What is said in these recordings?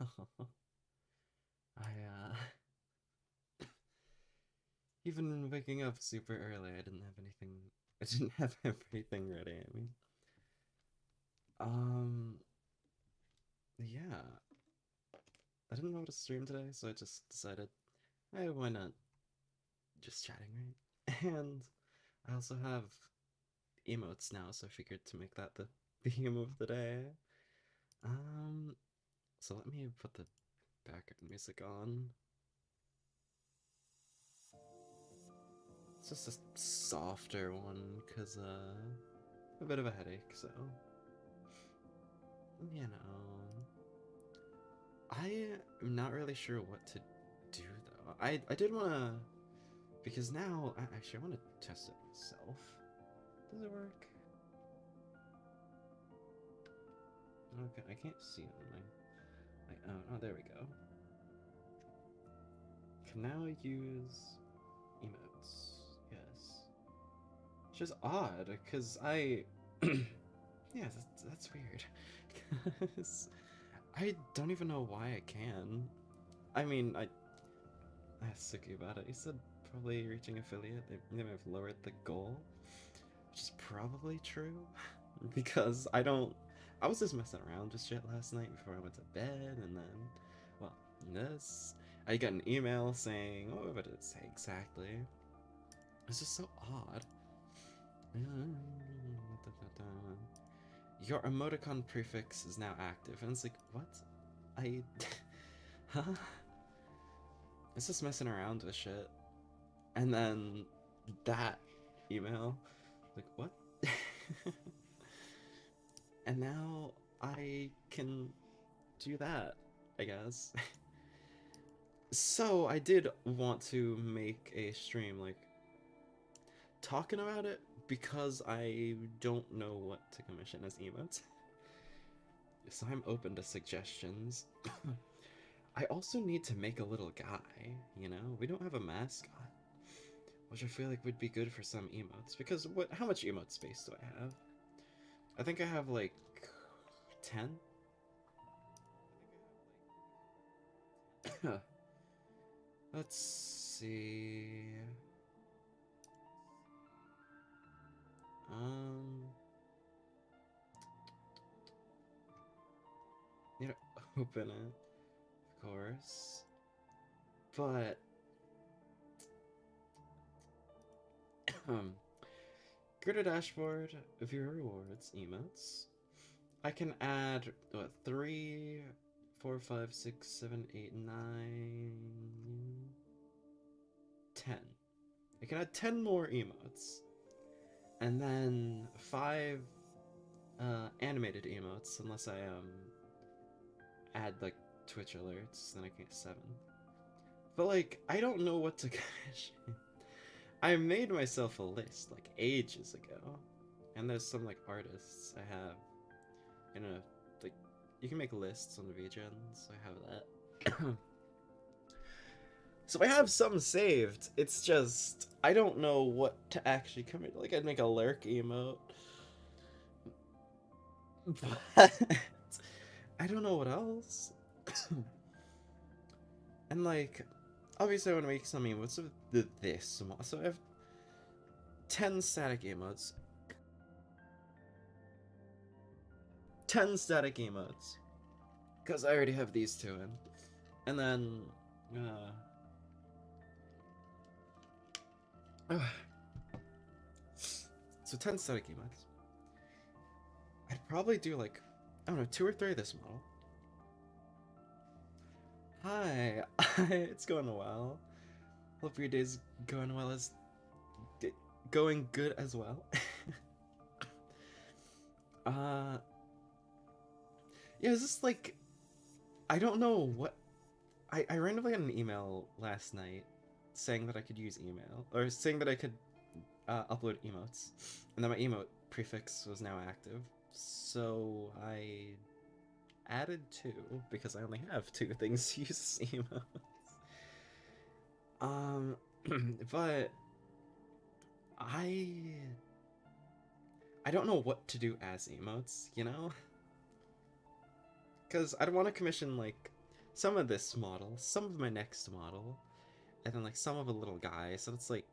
I even waking up super early, I didn't have anything. I didn't have everything ready. I mean, um, yeah, I didn't know how to stream today, so I just decided, hey, why not just chatting, right? And I also have emotes now, so I figured to make that the theme of the day. Um, so let me put the background music on. It's just a softer one, cause a bit of a headache, so you know. I am not really sure what to do though. I did wanna because now actually I wanna test it myself. Does it work? Okay, I can't see it on my oh there we go. Can now use emotes. Yes. It's just odd, because yeah, that's weird. 'Cause I don't even know why I can. I mean, I asked Suki about it. He said probably reaching affiliate, they may have lowered the goal, which is probably true. Because I was just messing around with shit last night before I went to bed, and then, well, this. I got an email saying, oh, what did it say exactly? It's just so odd. Your emoticon prefix is now active. And it's like, what? I. Huh? It's just messing around with shit. And then that email, like, what? And now I can do that, I guess. So I did want to make a stream, like, talking about it because I don't know what to commission as emotes. So I'm open to suggestions. I also need to make a little guy, you know? We don't have a mascot, which I feel like would be good for some emotes. Because how much emote space do I have? I think I have like 10? Let's see. Um, need to open it, of course. But, go to dashboard, view rewards, emotes. I can add, what, 3, 4, 5, 6, 7, 8, 9, 10. I can add 10 more emotes. And then 5 animated emotes, unless I add like Twitch alerts, then I can get 7. But like, I don't know what to commission. I made myself a list like ages ago, and there's some like artists I have in a like you can make lists on the VGens. I have that. So I have some saved. It's just I don't know what to actually commit. Like I'd make a lurk emote, but I don't know what else. And like, obviously I want to make some emotes of this. So I have 10 static emotes. 10 static emotes. Because I already have these two in. And then, so 10 static emotes. I'd probably do like, I don't know, 2 or 3 of this model. Hi, it's going well. Hope your day's going well as going good as well. uh, yeah, it's just like I don't know what I randomly got an email last night saying that I could use email or saying that I could upload emotes, and then my emote prefix was now active. So I added 2 because I only have 2 things to use as emotes. Um, but I I don't know what to do as emotes, you know? Because I'd want to commission like some of this model, some of my next model, and then like some of a little guy. So it's like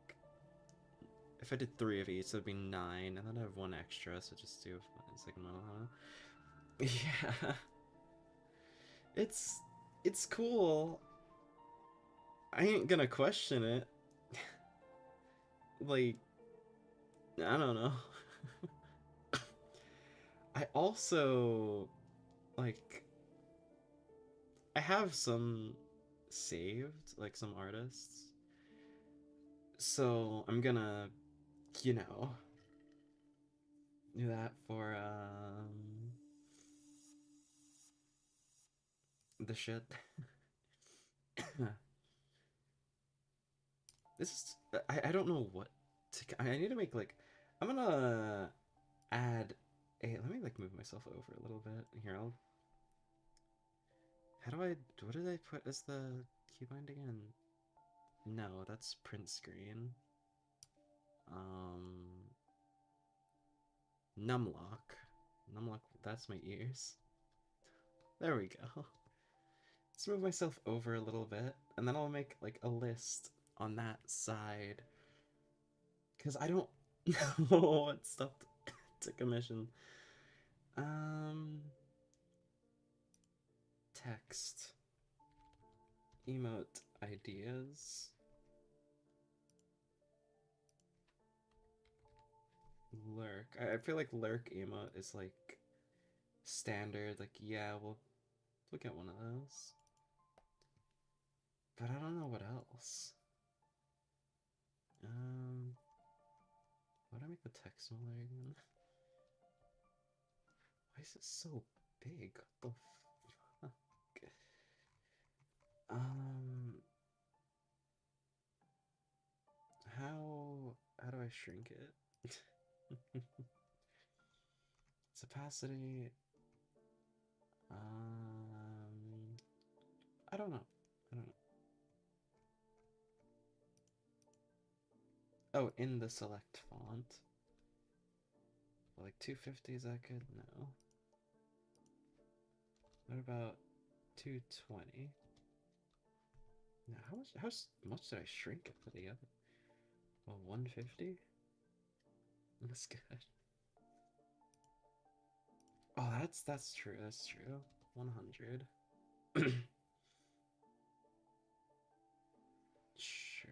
if I did 3 of each, so it'd be 9, and then I have 1 extra, so just do a second model, huh? Yeah, it's it's cool. I ain't gonna question it. Like, I don't know. I also like I have some saved, like some artists. So I'm gonna, you know, do that for the shit. This is I don't know what to I need to make like I'm gonna add a let me like move myself over a little bit. Here, I'll how do I what did I put as the keybind again? No, that's print screen. Um Numlock. Numlock, that's my ears. There we go. Let's move myself over a little bit, and then I'll make like a list on that side. Because I don't know what stuff to commission. Um, Text. Emote ideas. Lurk. I feel like lurk emote is like standard. Like, yeah, we'll get one of those. But I don't know what else. Why do I make the text smaller again? Why is it so big? What the fuck? Um, how do I shrink it? Its opacity. I don't know. I don't know. Oh, in the select font. Like 250, is that good? No. What about 220? Now, how much did I shrink it for the other? Well, 150? That's good. Oh, that's true. That's true. 100. Sure.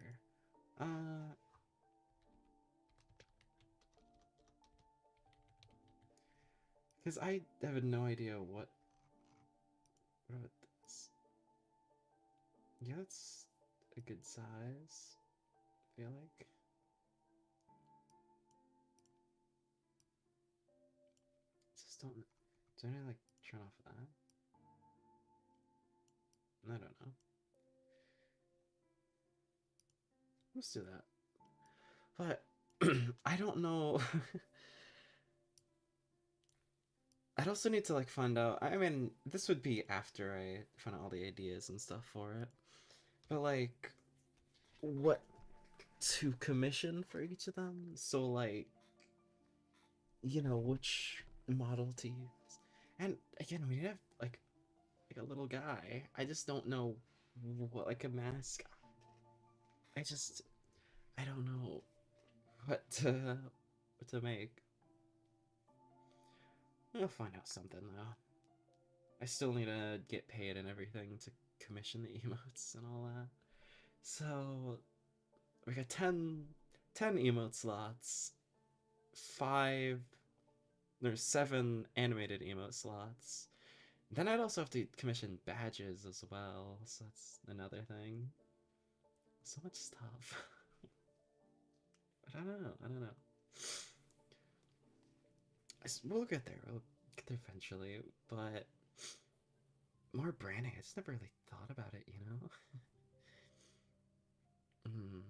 Uh, because I have no idea what about this. Yeah, that's a good size. I feel like. Just don't. Do I like turn off that? I don't know. Let's do that. But I don't know. I'd also need to like find out. I mean, this would be after I find out all the ideas and stuff for it. But like, what to commission for each of them? So like, which model to use. And again, we have like a little guy. I just don't know what like a mask. I just I don't know what to make. I'll find out something though. I still need to get paid and everything to commission the emotes and all that. So we got 10 emote slots, 5 there's 7 animated emote slots. Then I'd also have to commission badges as well, so that's another thing. So much stuff. But I don't know. I don't know. We'll get there. We'll get there eventually. But more branding. I just never really thought about it, you know? Mm.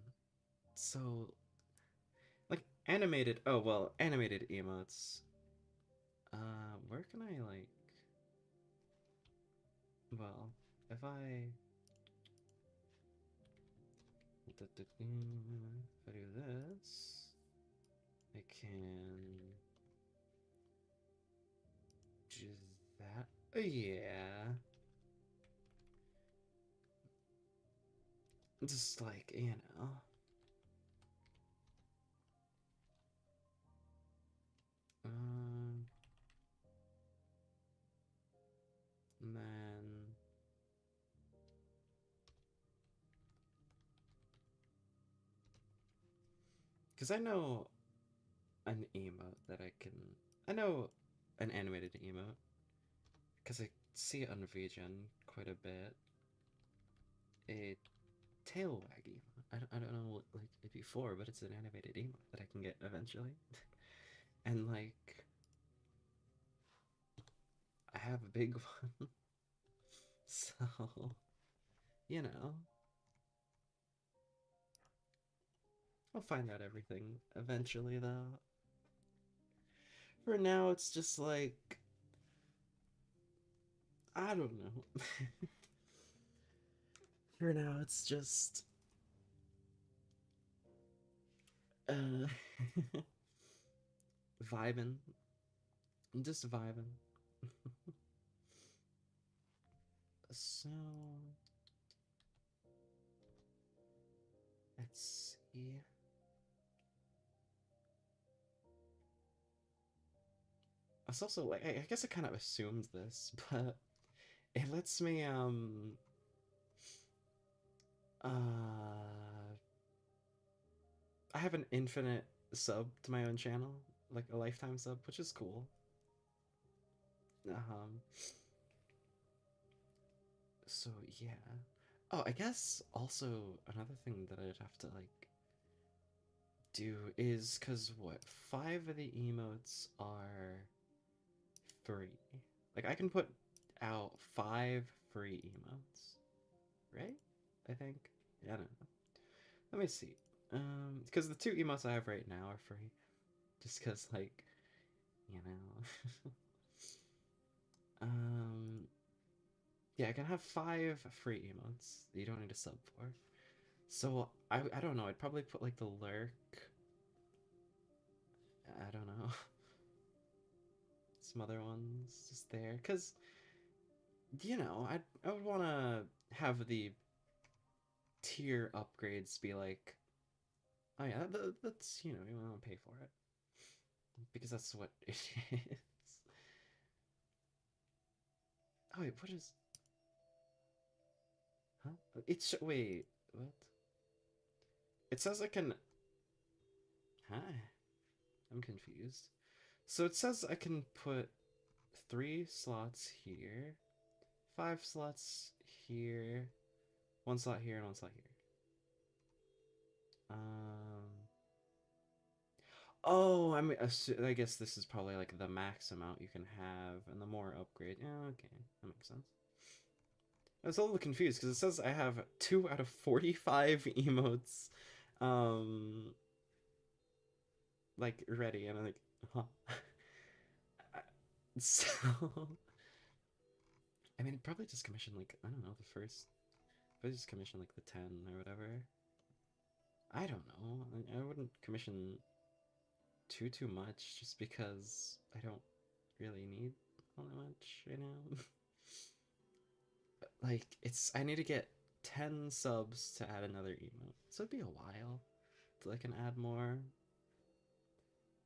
So, like, animated. Oh, well, animated emotes. Where can I, like. Well, if I. If I do this, I can. Do that. Oh, yeah. Just like, you know. Um, and then because I know an emote that I can. I know an animated emote because I see it on VGen quite a bit. A tail wag emote. I don't know what like it before, but it's an animated emote that I can get eventually. And like I have a big one, so you know I'll find out everything eventually. Though for now, it's just like I don't know. For now, it's just uh vibing. I'm just vibing. So let's see. It's also like I guess I kind of assumed this, but it lets me I have an infinite sub to my own channel, like a lifetime sub, which is cool. Um, so yeah. Oh, I guess also another thing that I'd have to like do is because what 5 of the emotes are free. Like I can put out 5 free emotes, right? I think. Yeah, I don't know. Let me see. Because the 2 emotes I have right now are free, just because like you know. um, yeah, I can have 5 free emotes that you don't need to sub for. So I don't know. I'd probably put like the lurk. I don't know. Some other ones just there, cause you know I would want to have the tier upgrades be like, oh yeah, that's you know you want to pay for it because that's what it is. Oh wait, what is? Huh? It's wait, what? It says I can. Hi, I'm confused. So it says I can put 3 slots here, 5 slots here, 1 slot here, and 1 slot here. Um. Oh, I guess this is probably like the max amount you can have, and the more upgrade. Yeah, okay, that makes sense. I was a little confused because it says I have 2 out of 45 emotes, um, like ready, and I'm like, huh. So, I mean, probably just commission like I don't know the first. If I just commission like the 10 or whatever. I don't know. I wouldn't commission too much just because I don't really need all that much right now. Like it's I need to get 10 subs to add another emote. So it'd be a while till I can add more.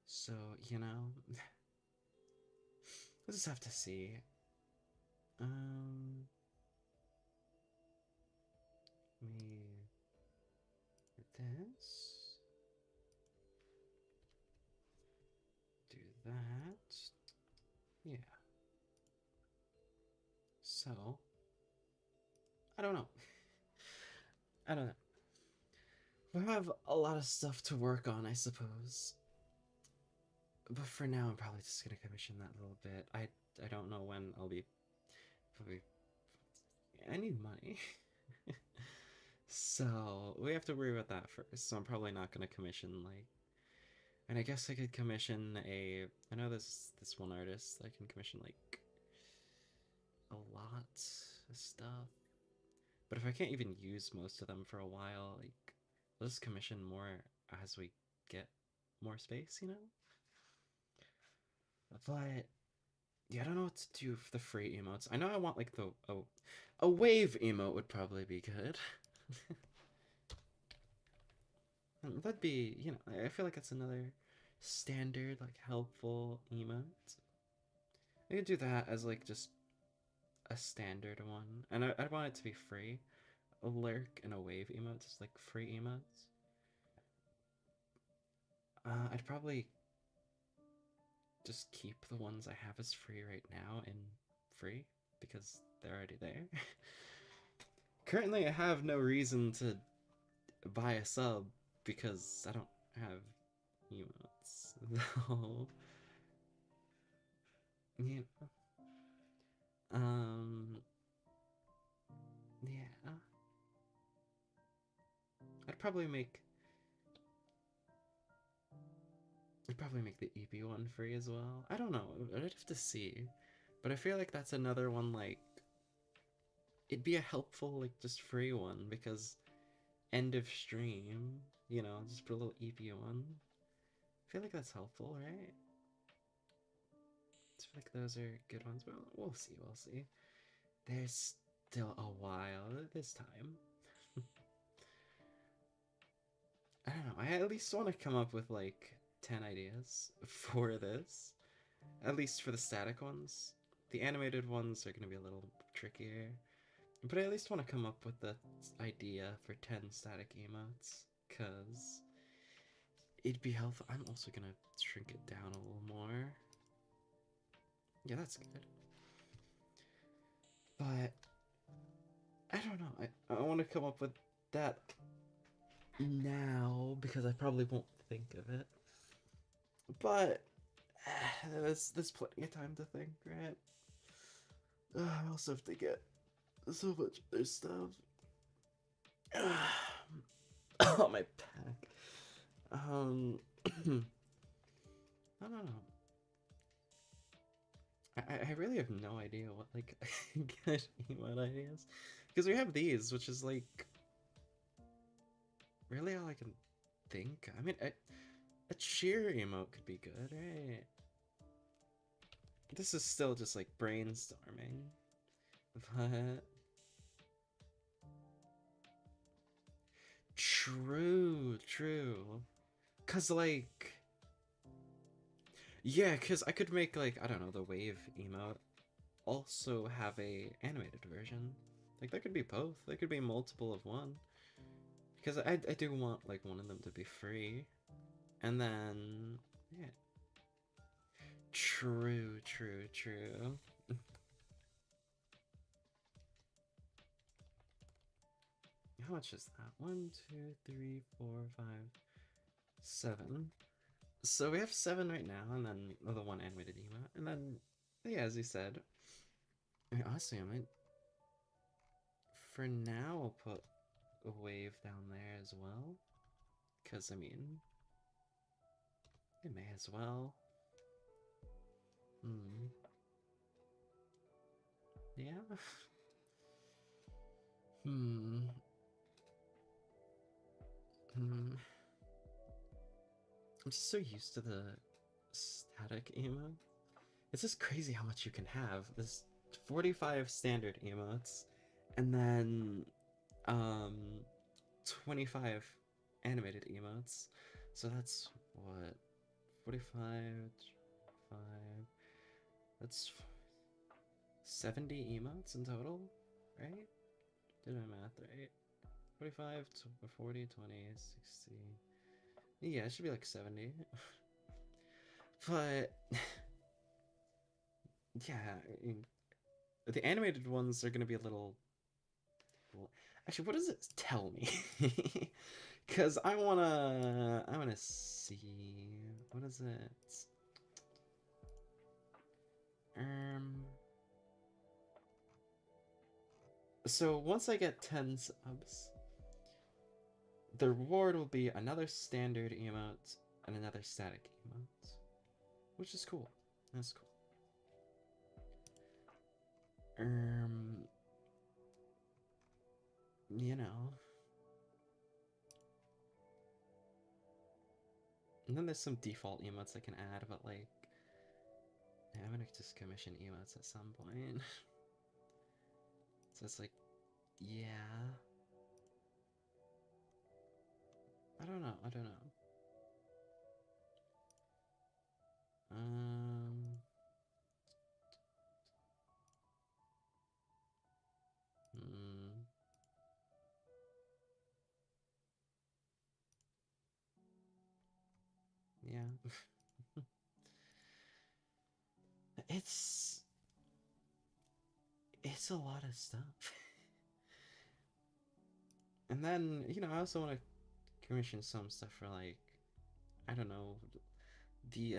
So, you know, we'll just have to see. Um me this. Do that. Yeah. So I don't know. I don't know. We have a lot of stuff to work on, I suppose. But for now, I'm probably just gonna commission that little bit. I don't know when I'll be. Probably, I need money, so we have to worry about that first. So I'm probably not gonna commission like. And I guess I could commission a. I know this one artist I can commission like a lot of stuff. But if I can't even use most of them for a while, like we'll just commission more as we get more space, you know. But yeah, I don't know what to do for the free emotes. I know I want like the a wave emote would probably be good. That'd be, I feel like that's another standard, like, helpful emote. I could do that as, like, just a standard one. And I'd want it to be free. A lurk and a wave emote, just like free emotes. I'd probably just keep the ones I have as free right now in free because they're already there. Currently, I have no reason to buy a sub because I don't have emotes. So, you know, um, yeah, I'd probably make I'd probably make the EP one free as well. I don't know. I'd have to see, but I feel like that's another one like it'd be a helpful like just free one because end of stream, just put a little EP one. I feel like that's helpful, right? I feel like those are good ones, but we'll see. We'll see. There's still a while this time. I don't know. I at least want to come up with like 10 ideas for this. At least for the static ones. The animated ones are going to be a little trickier. But I at least want to come up with the idea for 10 static emotes. Because it'd be helpful. I'm also going to shrink it down a little more. Yeah, that's good. But I don't know. I want to come up with that now because I probably won't think of it. But there's plenty of time to think, right? I also have to get so much other stuff. Oh, my back. I don't know. I really have no idea what like good emote ideas, because we have these, which is like really all I can think. I mean, a cheer emote could be good, right? This is still just like brainstorming, but true. Cause like, yeah, cause I could make like I don't know the wave emote also have a animated version. Like there could be both. There could be multiple of one. Because I do want like one of them to be free. And then yeah. True. How much is that? 1, 2, 3, 4, 5, 7. So we have 7 right now, and then the one animated emote, and then yeah, as you said, I mean, honestly, I might for now I'll put a wave down there as well, because I mean, it may as well. Hmm. Yeah. Hmm. Hmm. I'm just so used to the static emote. It's just crazy how much you can have. There's 45 standard emotes, and then um 25 animated emotes. So that's what 45 5 that's 70 emotes in total, right? Did my math right? 45 to 40 20 60. Yeah, it should be like 70. But yeah, the animated ones are going to be a little. Actually, what does it tell me? Because I wanna see. What is it? Um. So once I get 10 subs, the reward will be another standard emote and another static emote, which is cool. That's cool. Um. You know. And then there's some default emotes I can add, but like, yeah, I'm gonna just commission emotes at some point. So it's like, yeah. I don't know. know. I don't know. Um. Hmm. Yeah. it's it's a lot of stuff. And then, I also want to commission some stuff for, like, I don't know, the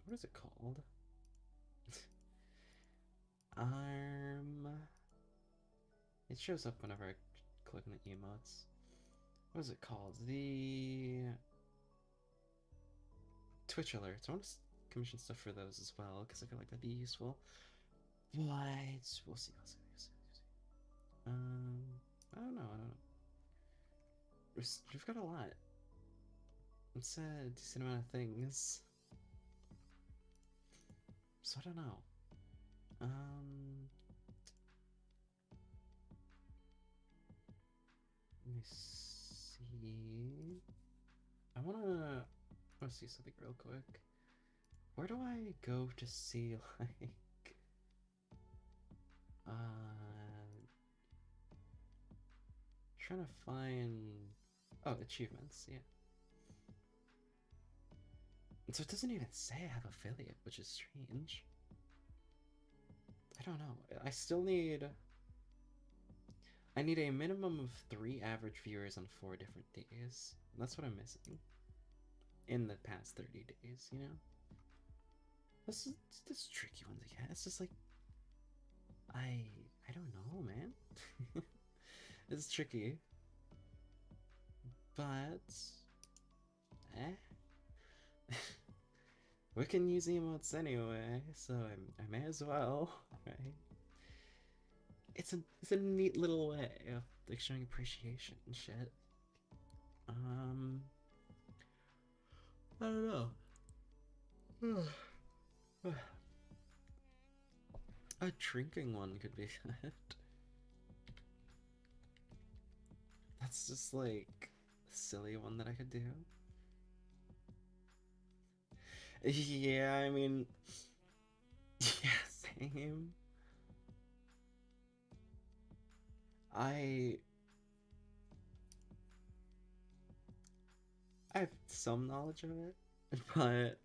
what is it called? Arm. It shows up whenever I click on the emotes. What is it called? The Twitch alerts. I want to commission stuff for those as well because I feel like that'd be useful. But we'll see. Um, I don't know. We've got a lot. It's a decent amount of things. So I don't know. Let me see. I wanna see something real quick. Where do I go to see like trying to find achievements, yeah. So it doesn't even say I have affiliate, which is strange. I don't know. I need a minimum of 3 average viewers on 4 different days. That's what I'm missing in the past 30 days, you know? This tricky one to get. It's just like I don't know, man. It's tricky. But eh. We can use emotes anyway, so I may as well, right? It's a neat little way of like showing appreciation and shit. I don't know. A drinking one could be good. That's just like a silly one that I could do. Yeah, I mean, yeah, same. I I have some knowledge of it, but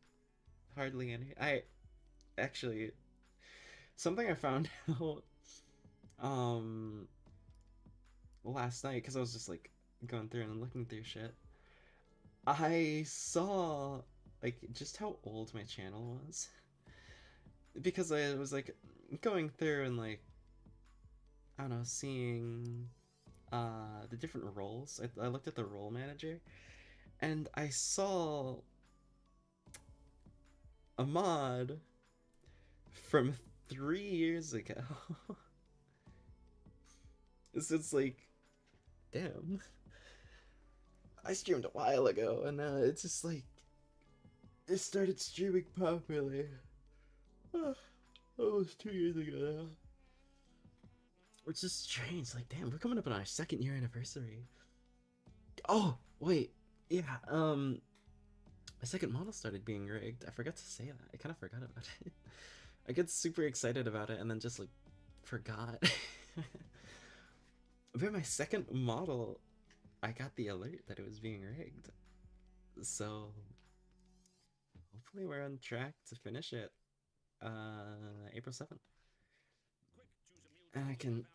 hardly any. I actually something I found out um last night because I was just like going through and looking through shit. I saw like just how old my channel was because I was like going through and like I don't know, seeing the different roles. I looked at the role manager and I saw a mod from 3 years ago. It's like, damn. I streamed a while ago, and it's just like it started streaming properly. Almost 2 years ago now. Which is strange. Like, damn, we're coming up on our 2nd-year anniversary. Oh, wait, yeah. My second model started being rigged. I forgot to say that. I kind of forgot about it. I get super excited about it and then just like forgot. But my second model, I got the alert that it was being rigged. So hopefully we're on track to finish it April 7th. And I can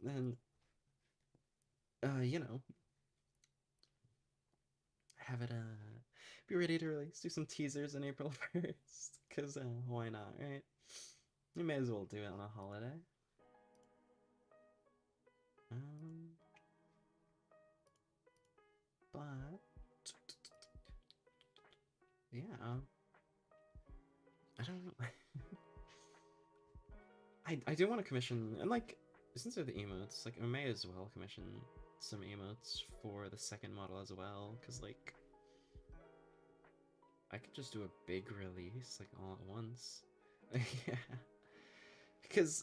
then you know, have it be ready to release, do some teasers on April 1st cuz why not, right? You may as well do it on a holiday. Um but yeah, I don't know. I do want to commission, and like, since they're the emotes, like, I may as well commission some emotes for the second model as well, because, like, I could just do a big release, like, all at once. Yeah. Because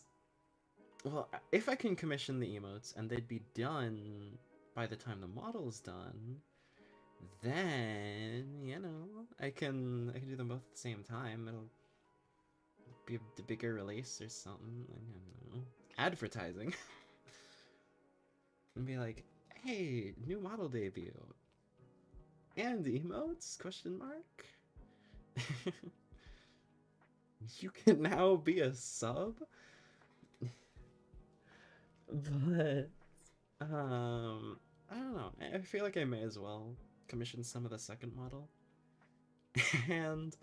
Well, if I can commission the emotes and they'd be done by the time the model's done, then I can do them both at the same time. It'll be a bigger release or something. I don't know. Advertising. And be like, hey, new model debut. And emotes? Question mark. You can now be a sub? But I don't know. I feel like I may as well commission some of the second model. And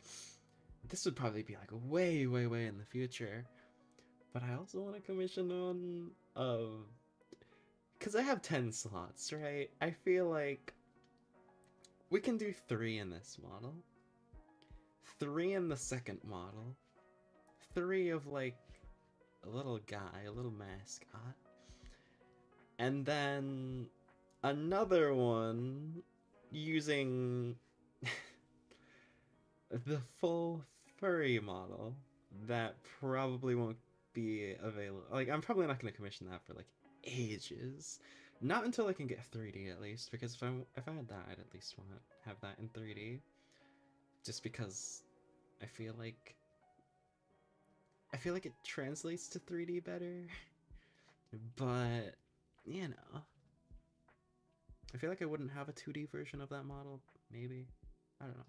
this would probably be like way, way, way in the future. But I also want to commission one of, because I have 10 slots, right? I feel like we can do 3 in this model, 3 in the second model, 3 of like a little guy, a little mascot, and then another one using the full furry model that probably won't be available. Like, I'm probably not going to commission that for like ages. Not until I can get 3D at least, because if I had that, I'd at least want to have that in 3D. Just because I feel like it translates to 3D better. But you know, I feel like I wouldn't have a 2D version of that model. Maybe, I don't know.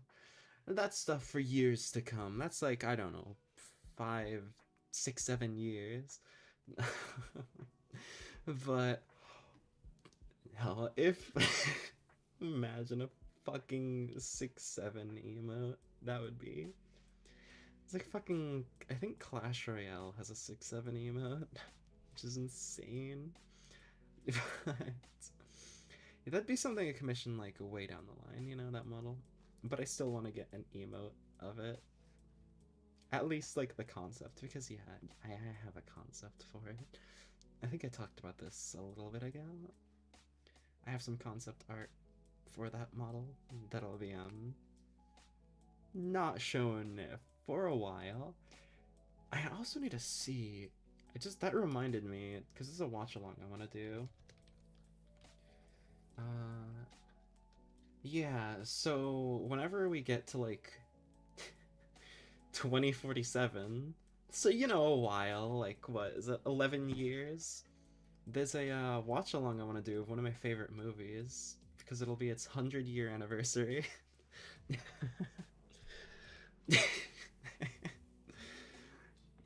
That's stuff for years to come. That's like, I don't know, 5, 6, 7 years. But hell, if imagine a fucking 6-7 emote, that would be. It's like fucking. I think Clash Royale has a 6-7 emote, which is insane. But that'd be something I commission like way down the line, that model. But I still want to get an emote of it. At least like the concept, because yeah, I have a concept for it. I think I talked about this a little bit ago. I have some concept art for that model that'll be not shown for a while. I also need to see. That reminded me, because this is a watch along I want to do. Yeah, so whenever we get to like 2047, so a while, like what is it, 11 years? There's a watch along I want to do of one of my favorite movies because it'll be its 100-year anniversary.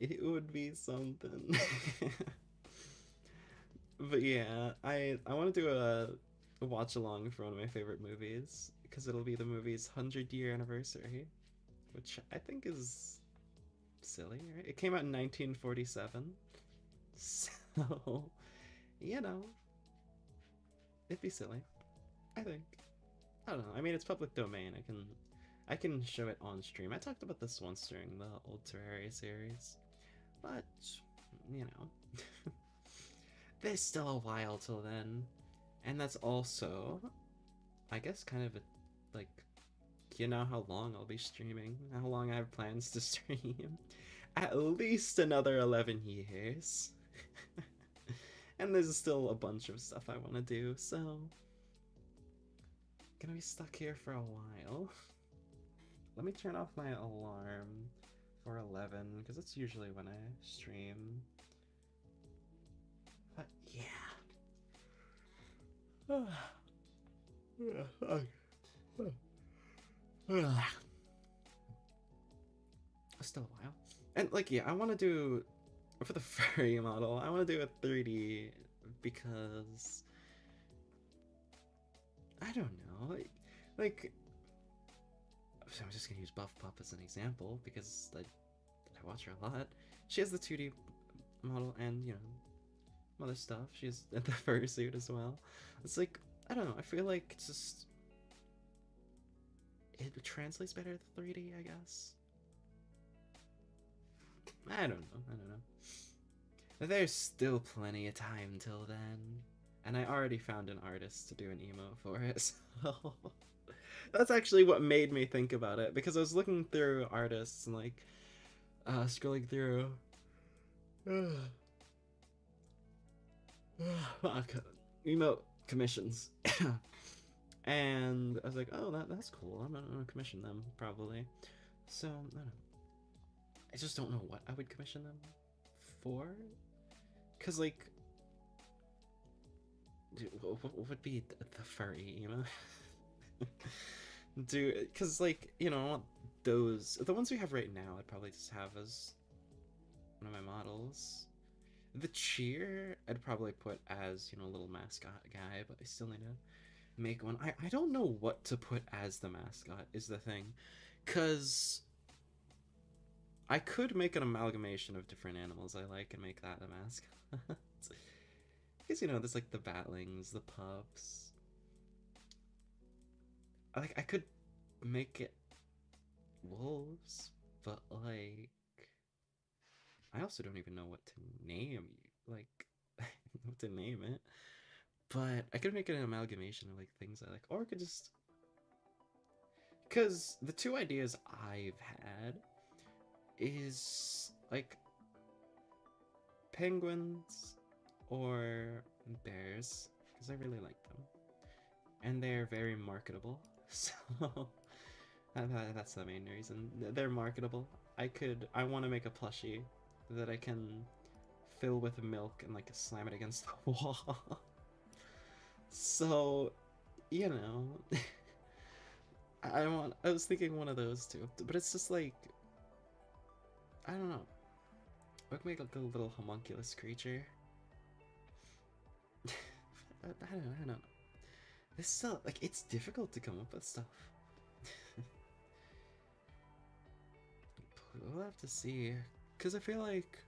It would be something. But yeah, I want to do a watch along for one of my favorite movies because it'll be the movie's 100-year anniversary, which I think is silly, right? It came out in 1947, so you know, it'd be silly. I think. I don't know. I mean, it's public domain. I can show it on stream. I talked about this once during the old Terraria series, but you know, there's still a while till then, and that's also, I guess, kind of a, like, how long I'll be streaming, how long I have plans to stream. At least another 11 years. And there's still a bunch of stuff I want to do, so gonna be stuck here for a while. Let me turn off my alarm for 11, because that's usually when I stream. But yeah. Still a while. And like, yeah, I want to do, for the furry model, I want to do a 3D because I don't know, like so I'm just gonna use Buff Pup as an example because I watch her a lot. She has the 2D model and other stuff. She has the fursuit as well. It's like, I don't know. I feel like it's just, it translates better to 3D, I guess. I don't know. There's still plenty of time till then. And I already found an artist to do an emo for it, so that's actually what made me think about it, because I was looking through artists and like scrolling through emote commissions. And I was like, oh, that's cool. I'm gonna commission them probably. So I don't know. I just don't know what I would commission them for. Cause like, what would be the furry, you know? Do cause like I want those the ones we have right now. I'd probably just have as one of my models. The cheer I'd probably put as a little mascot guy, but I still need to make one. I don't know what to put as the mascot is the thing, cause I could make an amalgamation of different animals I like and make that a mascot. Because there's like the batlings, the pups. I could make it wolves, but like I also don't even know what to name like what to name it. But I could make an amalgamation of like things I like, or I could just because the two ideas I've had is like penguins or bears because I really like them and they're very marketable. So that's the main reason they're marketable. I want to make a plushie that I can fill with milk and like slam it against the wall. So you know, I was thinking one of those too, but it's just like I don't know. I could make like a little homunculus creature. I don't know. This stuff, like, it's difficult to come up with stuff. We'll have to see. Because I feel like.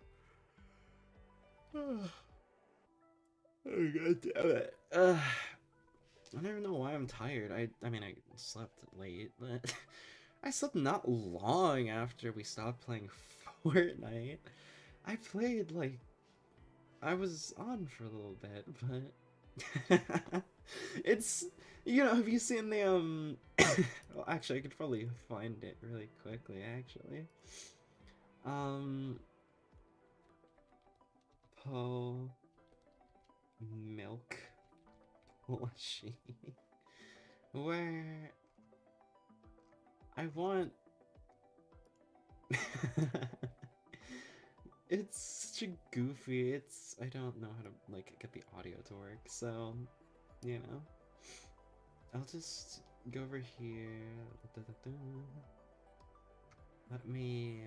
Oh, god damn it. I don't even know why I'm tired. I mean, I slept late, but. I slept not long after we stopped playing Fortnite. I played, like. I was on for a little bit, but. It's have you seen the well, actually I could probably find it really quickly actually. um Po milk plushie where I want it's such a goofy I don't know how to like get the audio to work, so you know I'll just go over here. Let me.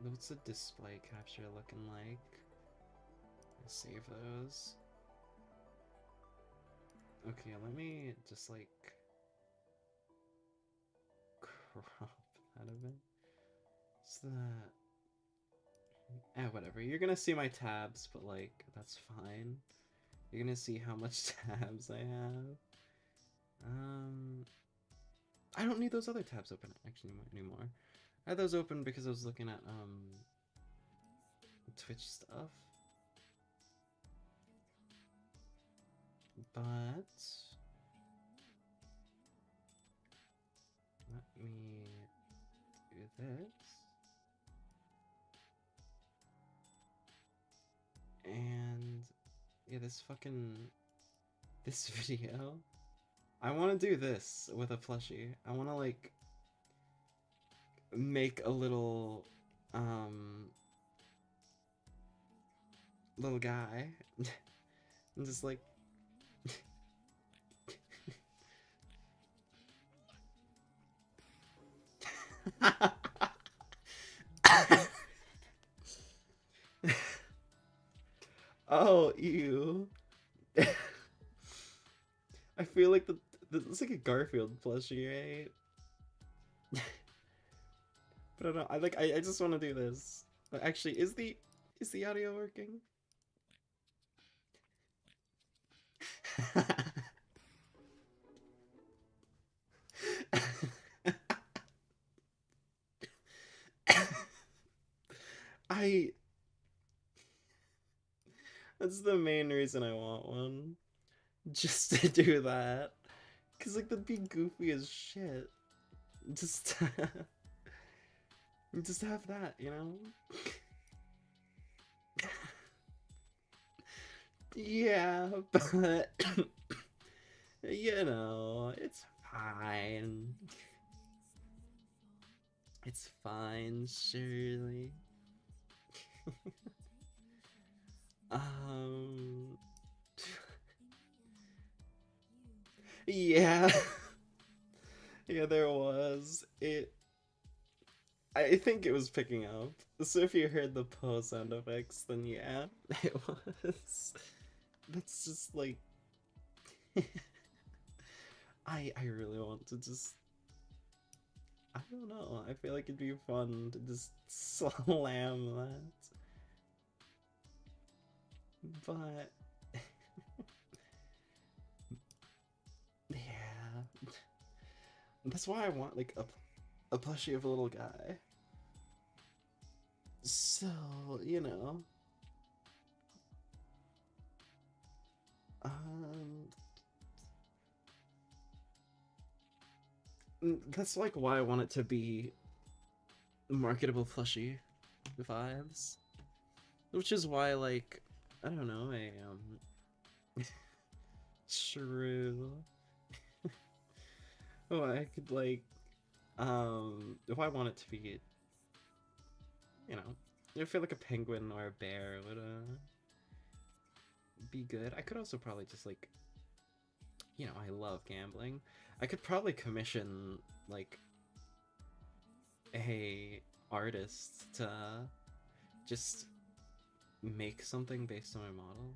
What's the display capture looking like? Save those. Okay, let me just like crop out of it. So that. Whatever. You're gonna see my tabs, but like, that's fine. You're gonna see how much tabs I have. I don't need those other tabs open actually anymore. I had those open because I was looking at Twitch stuff. But let me do this. And yeah, this video. I want to do this with a plushie. I want to like make a little guy and just like oh, ew. I feel like it's like a Garfield plushie, right? But I don't know. I just want to do this. But actually, is the audio working? I That's the main reason I want one. Just to do that. Cause like that'd be goofy as shit. Just just have that, Yeah, but you know, it's fine. It's fine, surely. Um, yeah, yeah, there was. I think it was picking up. So if you heard the pause sound effects, then yeah, it was. That's just like I really want to just I don't know. I feel like it'd be fun to just slam that. But yeah. That's why I want like a plushie of a little guy. So, you know, um that's like why I want it to be marketable plushie vibes. Which is why like I don't know, a shrew. Oh, I could like if I want it to be, you know, I feel like a penguin or a bear would be good. I could also probably just like, you know, I love gambling. I could probably commission like a artist to just make something based on my model.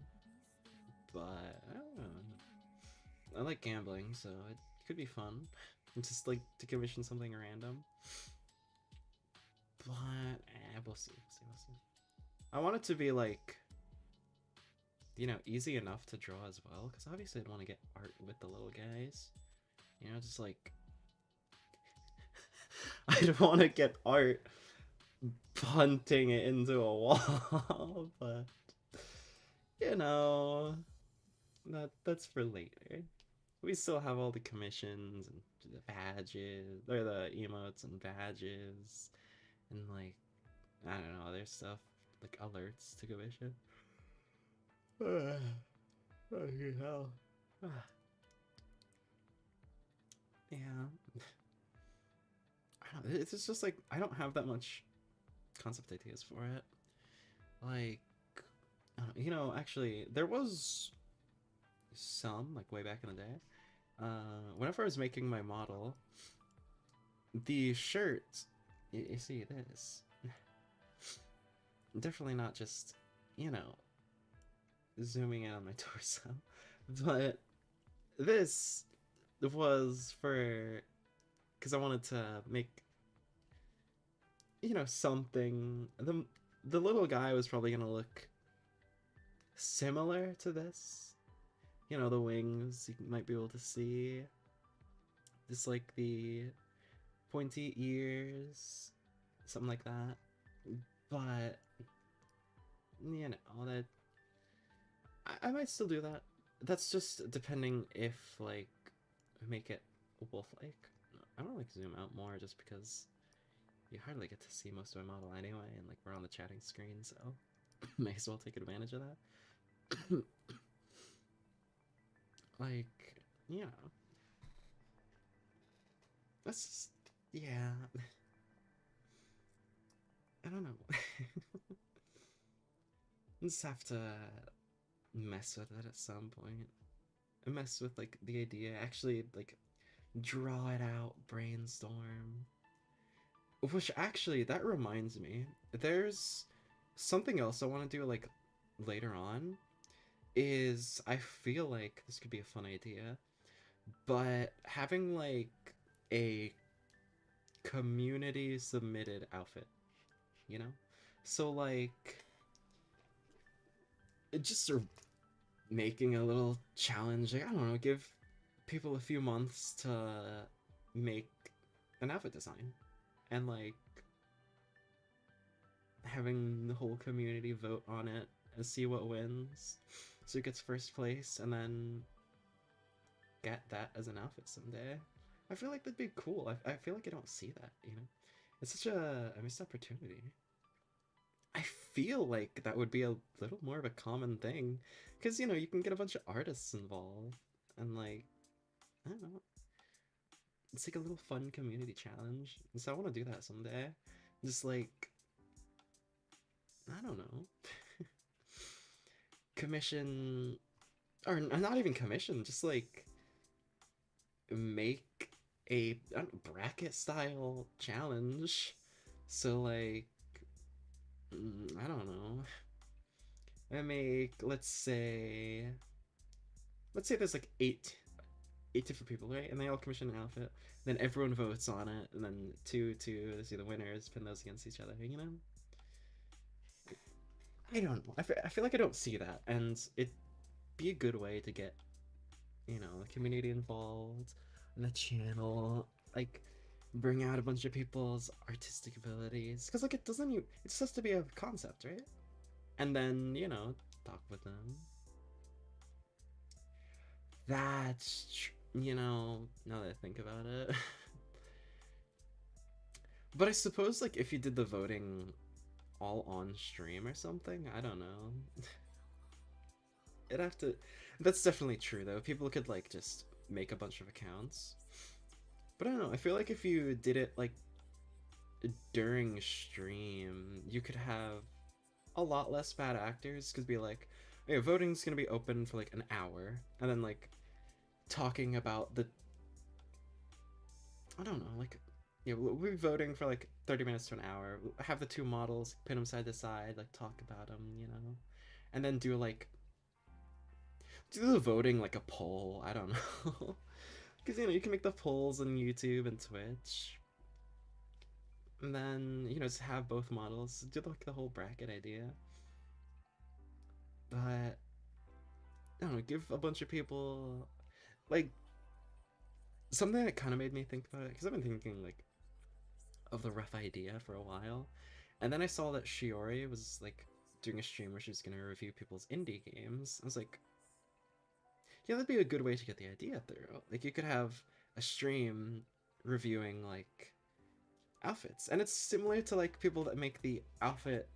But I don't know. I like gambling, so it could be fun. Just like to commission something random. But we'll see, we'll see, we'll see. I want it to be like, you know, easy enough to draw as well, because obviously I'd want to get art with the little guys. You know, just like I'd want to get art punting it into a wall, but you know, that's for later. We still have all the commissions and the badges, or the emotes and badges, and like I don't know, other stuff like alerts to commission. Oh, hell. Yeah, I don't know, it's just like I don't have that much concept ideas for it. Like, you know, actually, there was some like way back in the day. Whenever I was making my model, the shirt, you see this, definitely not just, you know, zooming in on my torso, but this was for because I wanted to make, you know, something. The little guy was probably gonna look similar to this. You know, the wings you might be able to see, just like the pointy ears, something like that. But you know that I might still do that. That's just depending if like make it wolf-like. I want to like zoom out more just because you hardly get to see most of my model anyway, and like we're on the chatting screen, so may as well take advantage of that. Like, you know, that's just, yeah. I don't know. Just have to mess with it at some point. Mess with like the idea, actually like draw it out, brainstorm. Which actually, that reminds me, there's something else I want to do like later on. Is I feel like this could be a fun idea, but having like a community submitted outfit, you know? So like just sort of making a little challenge, like I don't know, give people a few months to make an outfit design and like having the whole community vote on it and see what wins. So it gets first place and then get that as an outfit someday. I feel like that'd be cool. I feel like I don't see that, you know? It's such a missed opportunity. I feel like that would be a little more of a common thing, because you can get a bunch of artists involved, and like I don't know, it's like a little fun community challenge. And so I want to do that someday. Just like I don't know, commission or not even commission, just like make a I don't know, bracket style challenge. So like I don't know. I make let's say there's like eight different people, right? And they all commission an outfit. Then everyone votes on it, and then two to see the winners, pin those against each other. I don't know. I feel like I don't see that, and it'd be a good way to get the community involved, and the channel, like bring out a bunch of people's artistic abilities, because like it doesn't you it's supposed to be a concept, right? And then talk with them. Now that I think about it. But I suppose like if you did the voting all on stream or something, I don't know. It'd have to. That's definitely true though. People could like just make a bunch of accounts. But I don't know. I feel like if you did it like during stream, you could have a lot less bad actors. Cause be like, hey, voting's gonna be open for like an hour, and then like talking about the I don't know, like, we'll be voting for like 30 minutes to an hour. We'll have the two models, pin them side to side, like talk about them, and then do the voting like a poll. I don't know, because you can make the polls on YouTube and Twitch, and then just have both models do like the whole bracket idea. But I don't know, give a bunch of people like something that kind of made me think about it because I've been thinking like of the rough idea for a while. And then I saw that Shiori was like doing a stream where she was gonna review people's indie games. I was like, yeah, that'd be a good way to get the idea through. Like you could have a stream reviewing like outfits. And it's similar to like people that make the outfit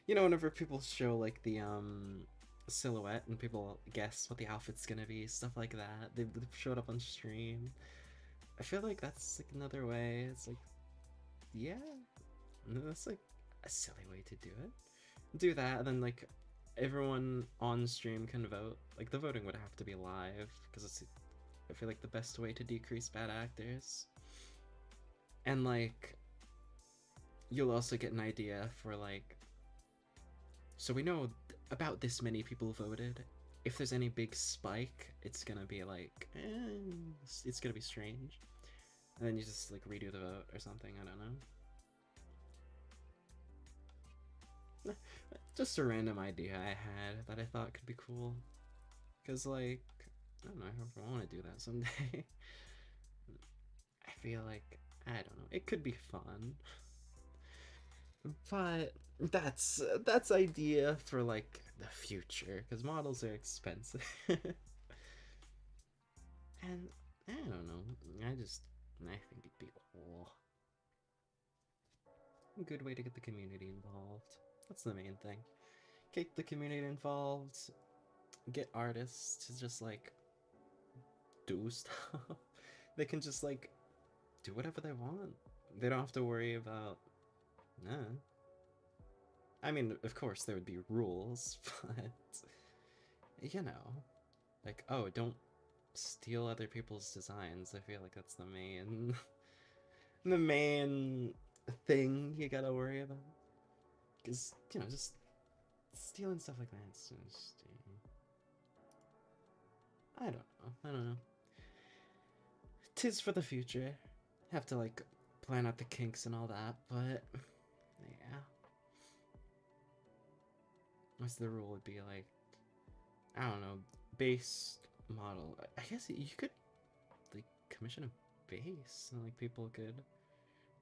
whenever people show like the silhouette and people guess what the outfit's gonna be, stuff like that. They've showed up on stream. I feel like that's like another way. It's like, yeah, that's like a silly way to do it. Do that, and then like everyone on stream can vote. Like the voting would have to be live because it's I feel like the best way to decrease bad actors. And like you'll also get an idea for like so we know about this many people voted. If there's any big spike, it's gonna be like it's gonna be strange. And then you just like redo the vote or something. I don't know. Just a random idea I had that I thought could be cool. Because, like, I don't know if I want to do that someday. I feel like, I don't know, it could be fun. But that's idea for, like, the future. Because models are expensive. And, I don't know, I think it'd be cool. A good way to get the community involved. That's the main thing. Get the community involved, get artists to just like do stuff. They can just like do whatever they want. They don't have to worry about nah. I mean, of course there would be rules, but like don't steal other people's designs. I feel like that's the main the main thing you gotta worry about. Because just stealing stuff like that. It's just, I don't know. I don't know. Tis for the future. Have to like plan out the kinks and all that, but yeah. What's the rule would be like I don't know, base model. I guess you could like commission a base and like people could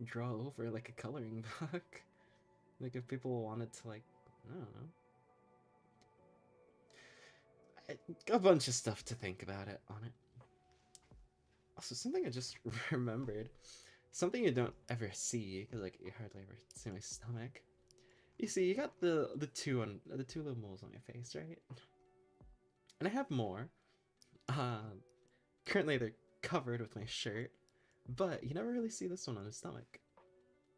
draw over like a coloring book. Like if people wanted to like I don't know. A bunch of stuff to think about it on it. Also, something I just remembered. Something you don't ever see, because like you hardly ever see my stomach. You see, you got the two little moles on your face, right? And I have more. Uh, Currently they're covered with my shirt, but you never really see this one on his stomach.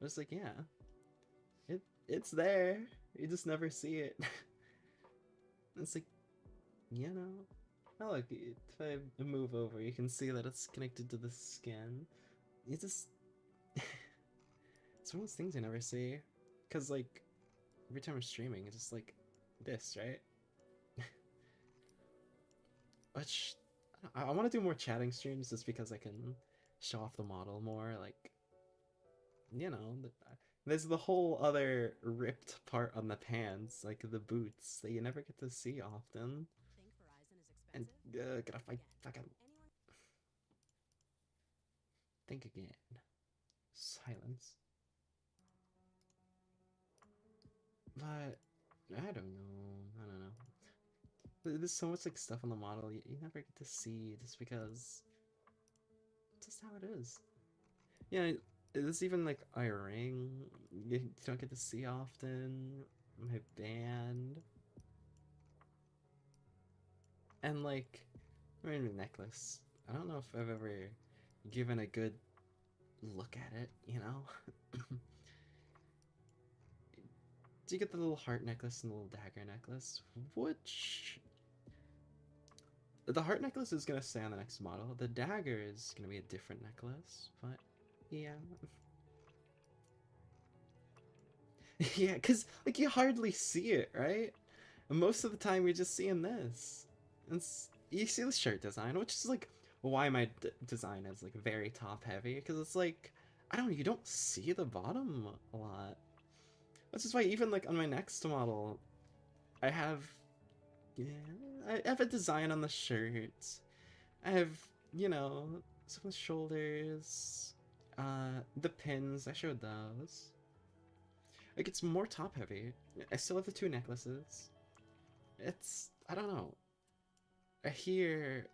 It's like, yeah, it's there. You just never see it. It's like, you know. Oh look, if I move over, you can see that it's connected to the skin. You just, it's one of those things you never see, cause like every time we're streaming, it's just like this, right? Which I want to do more chatting streams just because I can show off the model more. Like, you know, there's the whole other ripped part on the pants, like the boots that you never get to see often. And gotta fight. Fucking think again. Silence. But I don't know. I don't know. There's so much like stuff on the model you never get to see just because it's just how it is. Yeah, there's even like a ring you don't get to see often. My band and like I mean, my necklace. I don't know if I've ever given a good look at it. You know, do you get the little heart necklace and the little dagger necklace? Which the heart necklace is gonna stay on the next model. The dagger is gonna be a different necklace, but yeah. Yeah, because like you hardly see it, right? And most of the time you're just seeing this. You see the shirt design, which is like why my design is like very top heavy, because it's like I don't know, you don't see the bottom a lot. Which is why even like on my next model, I have yeah, I have a design on the shirt. I have, you know, some of the shoulders, the pins. I showed those. Like it's more top heavy. I still have the two necklaces. It's I don't know. Here,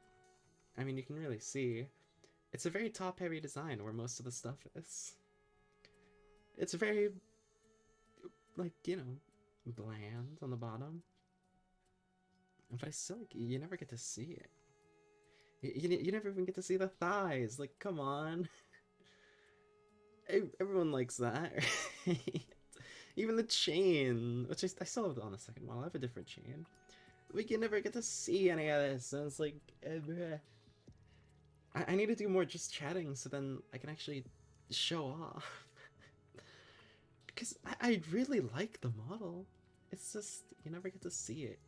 I mean, you can really see it's a very top heavy design where most of the stuff is. It's very like bland on the bottom, but I still like, you never get to see it. You never even get to see the thighs. Like, come on. Everyone likes that, right? Even the chain, which I still have on the second model. I have a different chain. We can never get to see any of this, and it's like, I need to do more just chatting so then I can actually show off. Because I really like the model. It's just, you never get to see it.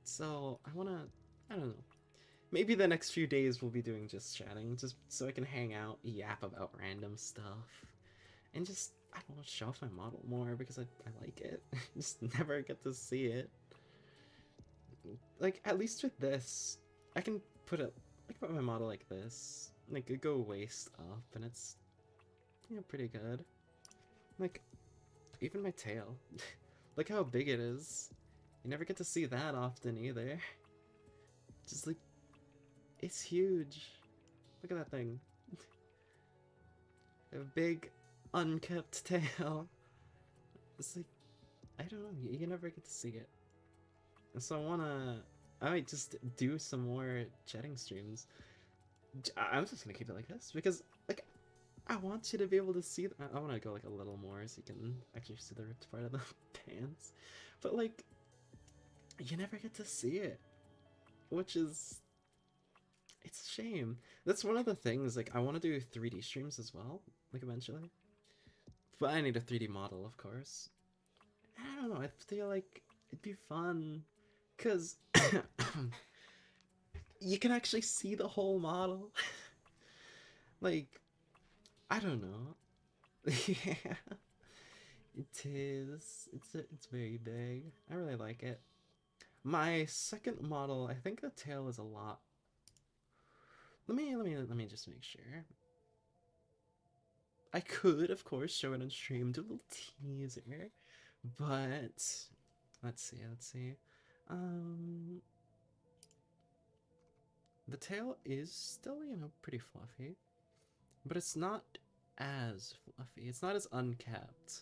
So, I don't know. Maybe the next few days we'll be doing just chatting, just so I can hang out, yap about random stuff, and just, I don't know, show off my model more because I like it. Just never get to see it. Like, at least with this, I can put my model like this. Like, it go waist up, and it's, pretty good. Like, even my tail. Look how big it is. You never get to see that often either. Just like, it's huge. Look at that thing. A big, unkept tail. It's like, I don't know, you never get to see it. So I might just do some more chatting streams. I'm just gonna keep it like this because, like, I want you to be able to see. I want to go like a little more so you can actually see the ripped part of the pants. But like, you never get to see it, which is it's a shame. That's one of the things. Like, I want to do 3D streams as well, like eventually. But I need a 3D model, of course. I don't know. I feel like it'd be fun, cause you can actually see the whole model. Like, I don't know. Yeah, it is. It's very big. I really like it. My second model, I think the tail is a lot. Let me just make sure. I could, of course, show it on stream, do a little teaser, but let's see. Um, the tail is still, pretty fluffy, but it's not as fluffy. It's not as unkept.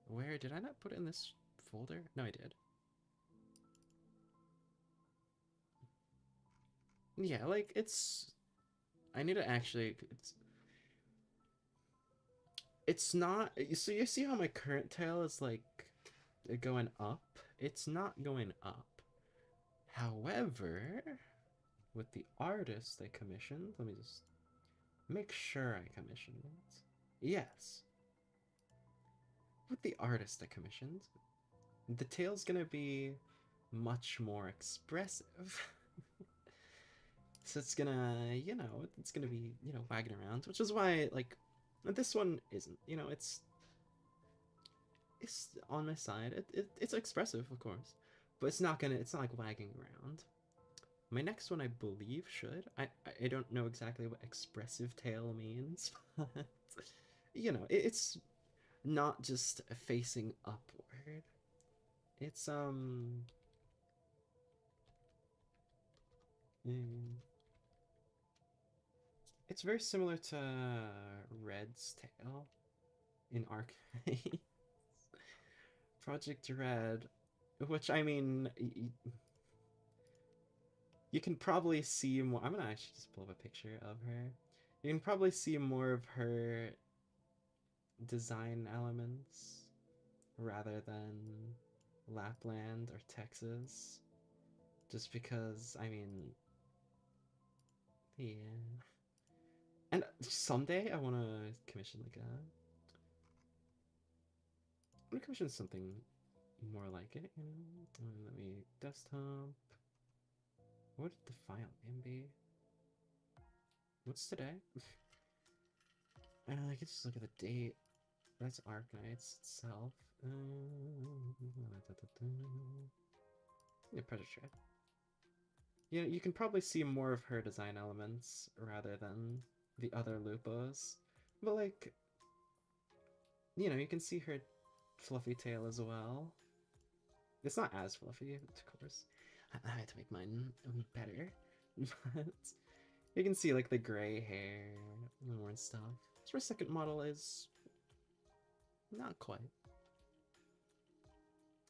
Where did I not put it in this folder? No, I did. Yeah, like it's. I need to actually. It's not. So you see how my current tail is like going up? It's not going up. However, with the artist I commissioned, let me just make sure I commissioned it. Yes. With the artist I commissioned, the tail's gonna be much more expressive. So it's gonna, it's gonna be, wagging around, which is why, like, this one isn't. It's on my side. It's expressive, of course, but it's not like wagging around. My next one, I believe, should. I don't know exactly what expressive tail means, but it's not just facing upward. It's mm, it's very similar to Red's tail in Arcade. Project Red, which I mean, you can probably see more. I'm gonna actually just pull up a picture of her. You can probably see more of her design elements rather than Lapland or Texas. Just because, I mean, yeah. And someday I want to commission like a. I'm gonna commission something more like it. Let me desktop. What would the file name be? What's today? I could just look at the date. That's Arknights itself. Yeah, Predator. Yeah, you can probably see more of her design elements rather than the other Lupos. But like, you can see her fluffy tail as well. It's not as fluffy, of course. I had to make mine better. But you can see like the gray hair and more stuff. So her second model is not quite.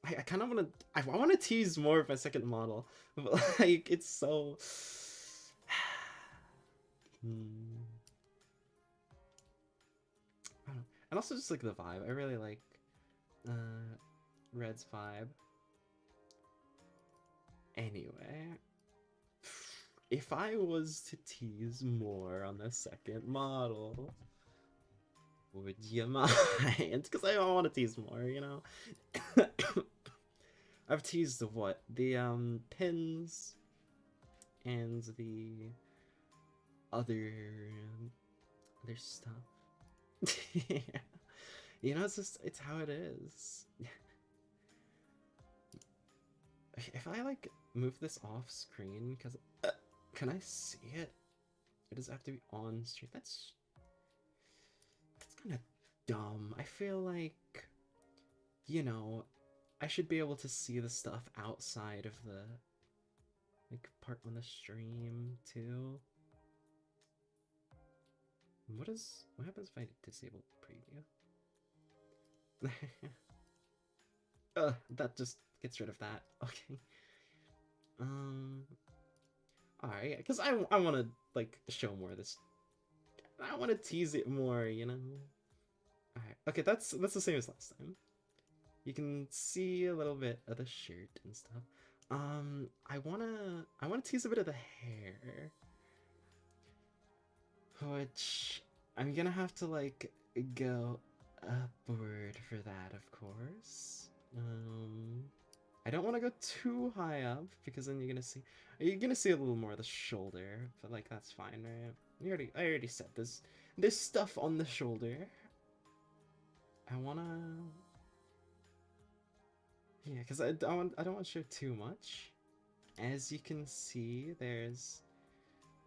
I kind of want to. I want to tease more of my second model, but like it's so. hmm. I don't know. And also just like the vibe. I really like uh, Red's vibe. Anyway, if I was to tease more on the second model, would you mind? Because I want to tease more. I've teased what the pins and the other other stuff. Yeah. It's how it is. If I like move this off screen, because can I see it? It does have to be on stream. That's kind of dumb. I feel like, you know, I should be able to see the stuff outside of the like part on the stream too. What happens if I disable preview? That just gets rid of that. Okay. Um. All right, because I want to like show more of this. I want to tease it more. All right. Okay, that's the same as last time. You can see a little bit of the shirt and stuff. I wanna tease a bit of the hair, which I'm gonna have to like go upward for that, of course. I don't want to go too high up because then you're gonna see a little more of the shoulder, but like that's fine, right? I already said this stuff on the shoulder. I wanna, yeah, because I don't want to show too much. As you can see, there's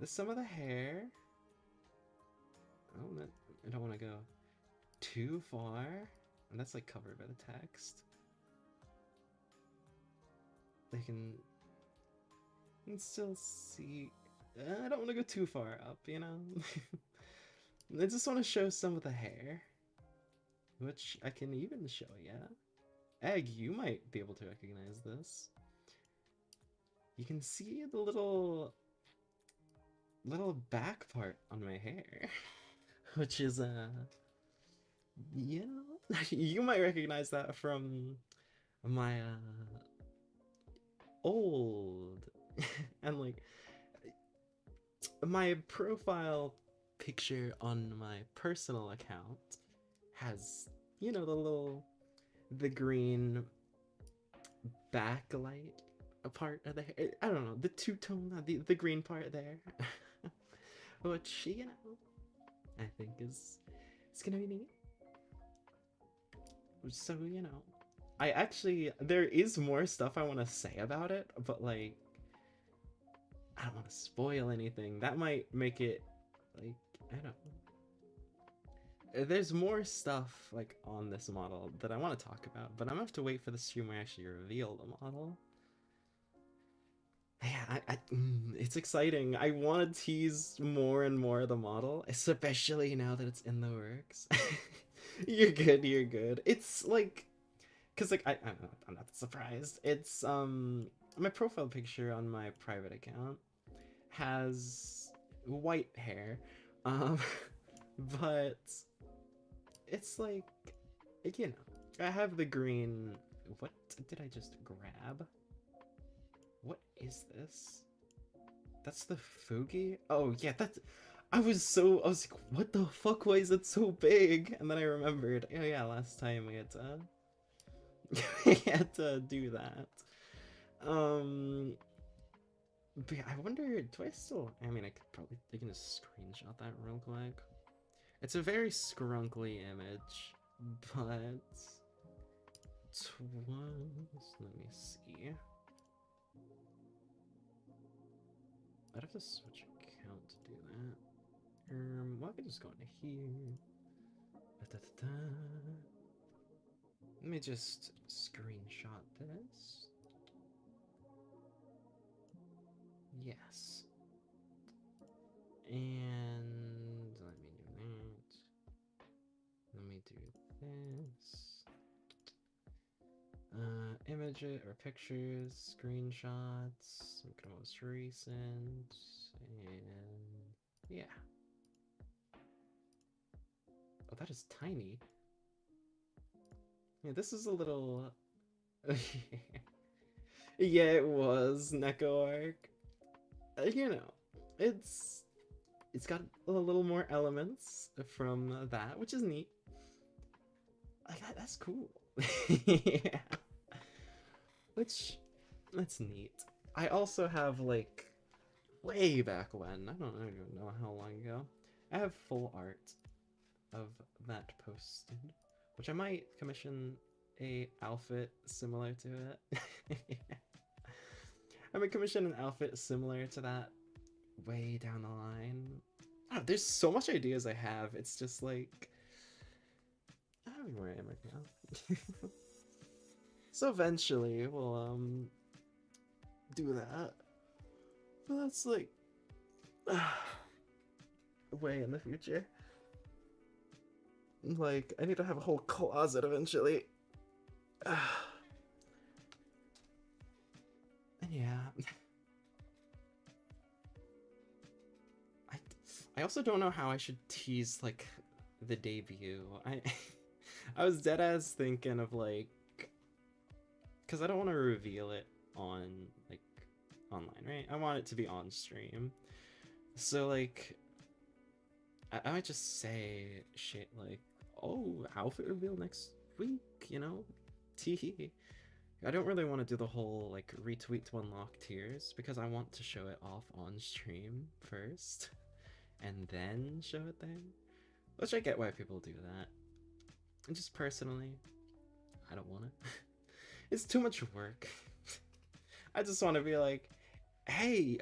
some of the hair. Oh, I don't want to go too far, and that's like covered by the text. They can still see. I don't want to go too far up. I just want to show some of the hair. which I can even show you. Egg, you might be able to recognize this. You can see the little back part on my hair, which is you know, you might recognize that from my old and like my profile picture on my personal account has, you know, the green backlight part of the hair. I don't know, the two-tone, the green part there. Which, you know, I think is it's gonna be neat. So, you know, I actually, there is more stuff I want to say about it, but like, I don't want to spoil anything. That might make it, like, I don't know. There's more stuff, like, on this model that I want to talk about, but I'm gonna have to wait for the stream where I actually reveal the model. Yeah, it's exciting. I want to tease more and more of the model, especially now that it's in the works. You're good, you're good. It's like, cause like I'm not surprised. It's my profile picture on my private account has white hair, um, but it's like, you know, I have the green. What did I just grab? What is this? That's the Fugi? Oh yeah, that's. I was like, what the fuck? Why is it so big? And then I remembered, oh yeah, last time we had to, we had to do that. But yeah, I wonder, do I still? I mean, I could probably, I can just screenshot that real quick. It's a very scrunkly image, but let me see. I'd have to switch account to do that. Well, I could just go into here. Da, da, da. Let me just screenshot this. Yes. And let me do that. Let me do this. Images or pictures, screenshots, make it most recent, and yeah. Oh, that is tiny. Yeah, this is a little. Yeah, it was Neko Arc. You know, it's got a little more elements from that, which is neat. That's cool. Yeah. Which, that's neat. I also have, like, way back when, I don't even know how long ago, I have full art of that posted, which I might commission a outfit similar to it. I might commission an outfit similar to that way down the line. Oh, there's so much ideas I have, it's just like, I don't know where I am right now. So eventually we'll do that. But that's like way in the future. Like, I need to have a whole closet eventually. And yeah. I also don't know how I should tease like the debut. I was dead ass thinking of like, because I don't want to reveal it on like online, right? I want it to be on stream. So like, I might just say shit like, oh, outfit reveal next week, you know? Teehee. I don't really want to do the whole like retweet to unlock tiers because I want to show it off on stream first and then show it there. Which I get why people do that. And just personally, I don't want it. It's too much work. I just want to be like, hey,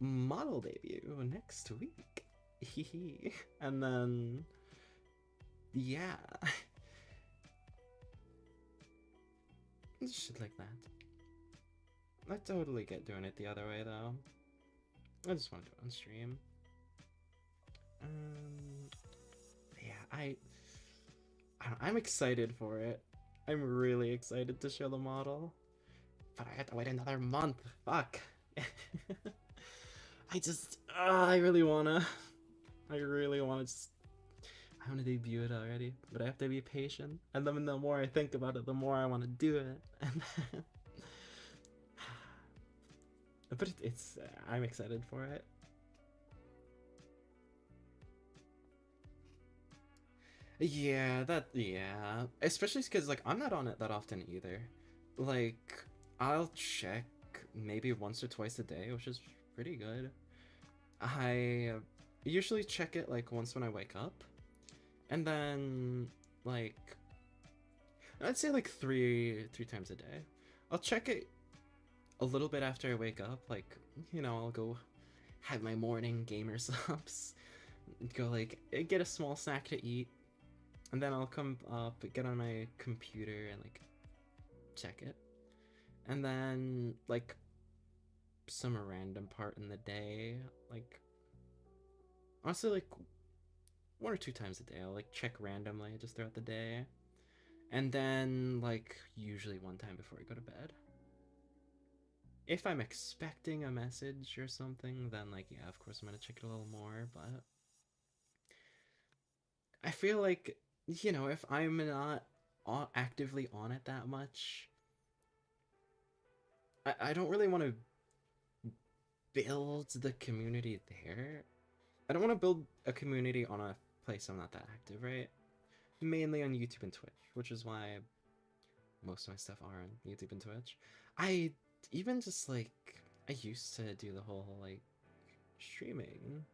model debut next week. And then, yeah. Shit like that. I totally get doing it the other way though. I just want to do it on stream. Yeah, I, I'm excited for it. I'm really excited to show the model, but I have to wait another month. Fuck. I really wanna. I really wanna just. I wanna debut it already, but I have to be patient. And then the more I think about it, the more I wanna do it. And then, but it's. I'm excited for it. Yeah, yeah. Especially because like I'm not on it that often either. Like I'll check maybe once or twice a day, which is pretty good. I usually check it like once when I wake up, and then like I'd say like three times a day. I'll check it a little bit after I wake up, like I'll go have my morning gamer subs, go like get a small snack to eat, and then I'll come up, get on my computer and like check it. And then like some random part in the day, like honestly like one or two times a day, I'll like check randomly just throughout the day. And then like usually one time before I go to bed. If I'm expecting a message or something, then like yeah, of course I'm gonna check it a little more, but I feel like if I'm not actively on it that much, I don't really want to build the community there. I don't want to build a community on a place I'm not that active, right? Mainly on YouTube and Twitch, which is why most of my stuff are on YouTube and Twitch. I even just like I used to do the whole like streaming.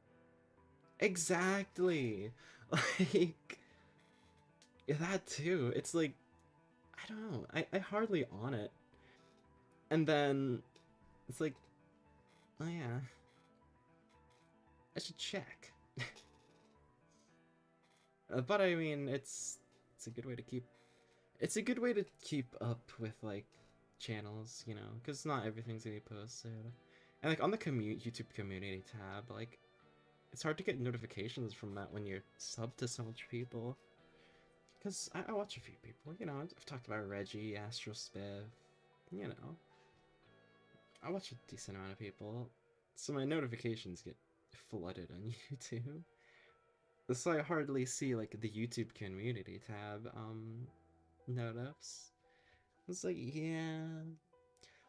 Exactly. Like that too. It's like I don't know. I hardly on it. And then it's like, oh yeah, I should check. But I mean, it's a good way to keep up with like channels, because not everything's gonna be posted. And like on the YouTube community tab, like it's hard to get notifications from that when you're subbed to so much people. Because I watch a few people, I've talked about Reggie, Astro Spiff, you know, I watch a decent amount of people, so my notifications get flooded on YouTube. So I hardly see like the YouTube community tab notifs. It's like, yeah,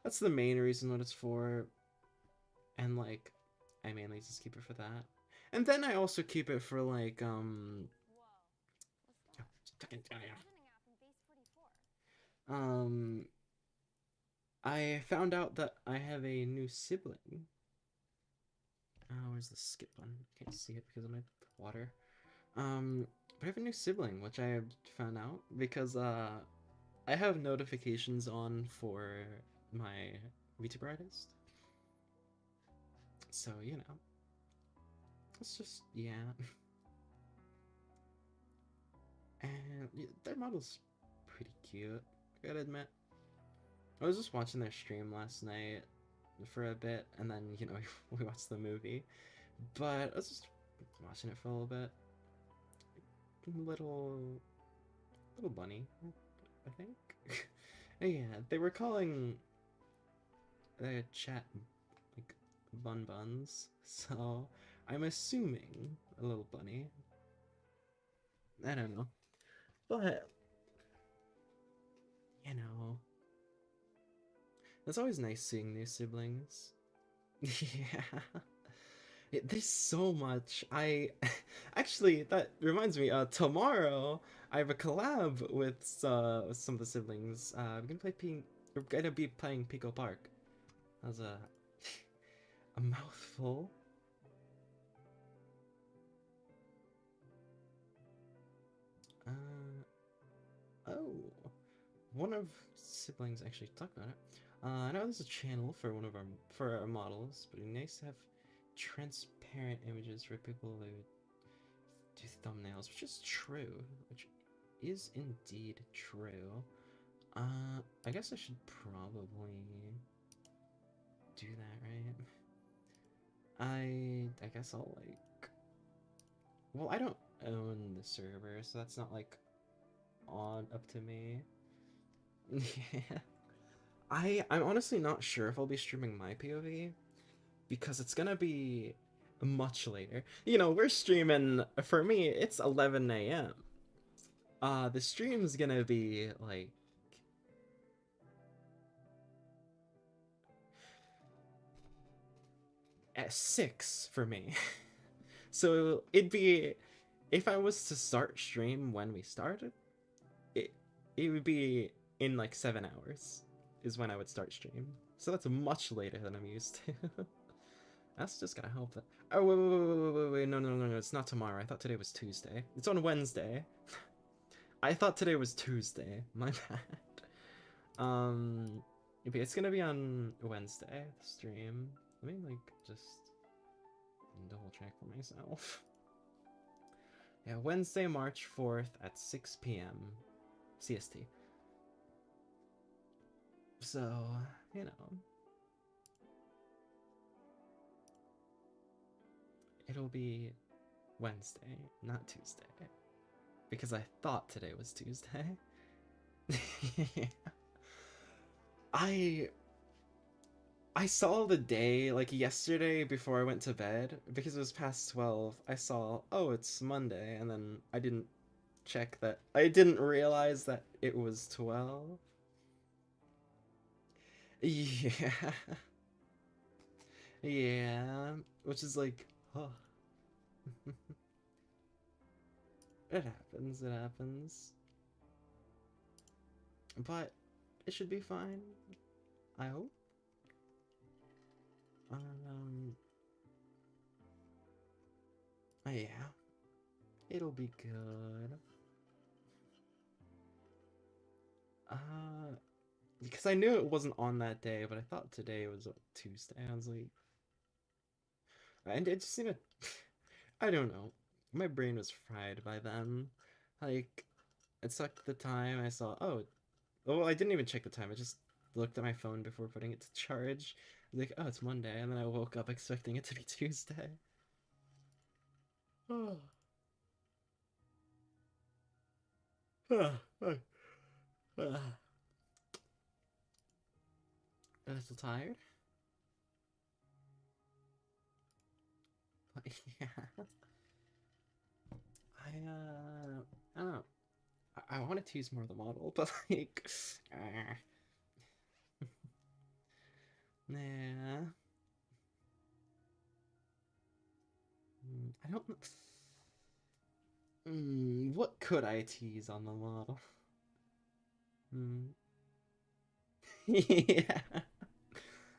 that's the main reason what it's for, and like I mainly just keep it for that. And then I also keep it for like um I found out that I have a new sibling. Oh, where's the skip button? Can't see it because of my water. But I have a new sibling, which I found out because I have notifications on for my VTuber artist. So, it's just, yeah. And their model's pretty cute, I gotta admit. I was just watching their stream last night for a bit, and then, we watched the movie. But I was just watching it for a little bit. Little, little bunny, I think. Yeah, they were calling the chat like bun buns, so I'm assuming a little bunny. I don't know, but you know, it's always nice seeing new siblings. Yeah, there's so much. I actually that reminds me. Tomorrow I have a collab with some of the siblings. We're gonna be playing Pico Park. That was a mouthful. Uh, oh, one of siblings actually talked about it. I know there's a channel for one of our models, but it'd be nice to have transparent images for people who do thumbnails, which is true, which is indeed true. I guess I should probably do that, right? I guess I'll like. Well, I don't. own the server, so that's not like on up to me. Yeah. I'm honestly not sure if I'll be streaming my POV because it's gonna be much later. You know, we're streaming for me, it's 11 a.m. The stream's gonna be like at 6 for me. So it'd be if I was to start stream when we started, it it would be in like 7 hours is when I would start stream. So that's much later than I'm used to. That's just gonna help that. Oh wait, no, it's not tomorrow. I thought today was Tuesday. It's on Wednesday. I thought today was Tuesday. My bad. It's gonna be on Wednesday, the stream. Let me like just double check for myself. Yeah, Wednesday, March 4th at 6 p.m. CST. So, you know, it'll be Wednesday, not Tuesday. Because I thought today was Tuesday. I I saw the day like yesterday before I went to bed because it was past 12. I saw, oh, it's Monday, and then I didn't check that. I didn't realize that it was 12. Yeah. Yeah, which is like, oh. It happens, it happens. But it should be fine, I hope. Um, yeah, it'll be good. Uh, because I knew it wasn't on that day, but I thought today was what, Tuesday. I was like, and it just seemed, I don't know. My brain was fried by then. Like, it sucked the time I saw, oh, well, I didn't even check the time. I just looked at my phone before putting it to charge. I was like, oh, it's Monday, and then I woke up expecting it to be Tuesday. Oh. A little tired? Yeah. I don't know. I wanted to use more of the model, but like, nah. I don't. What could I tease on the model? Mm. Yeah,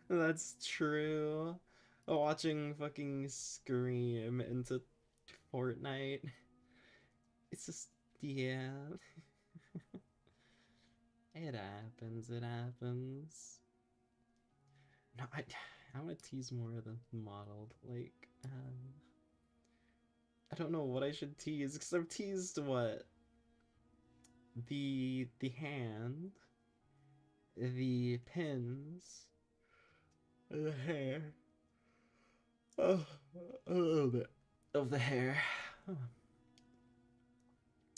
that's true. Watching fucking Scream into Fortnite. It's just, yeah. It happens, it happens. No, I want to tease more of the modeled. Like, I don't know what I should tease because I've teased what the hand, the pins, the hair, oh, a little bit of the hair. Oh,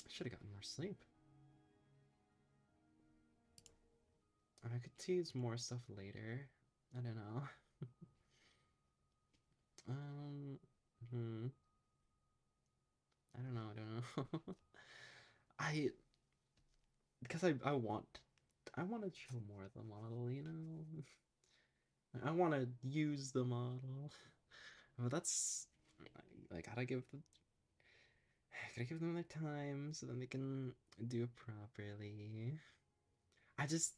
should have gotten more sleep. I could tease more stuff later. I don't know. Um, hmm. I don't know. I don't know. I because I want to show more of the model. You know, I want to use the model. But that's I gotta give them their time so then they can do it properly. I just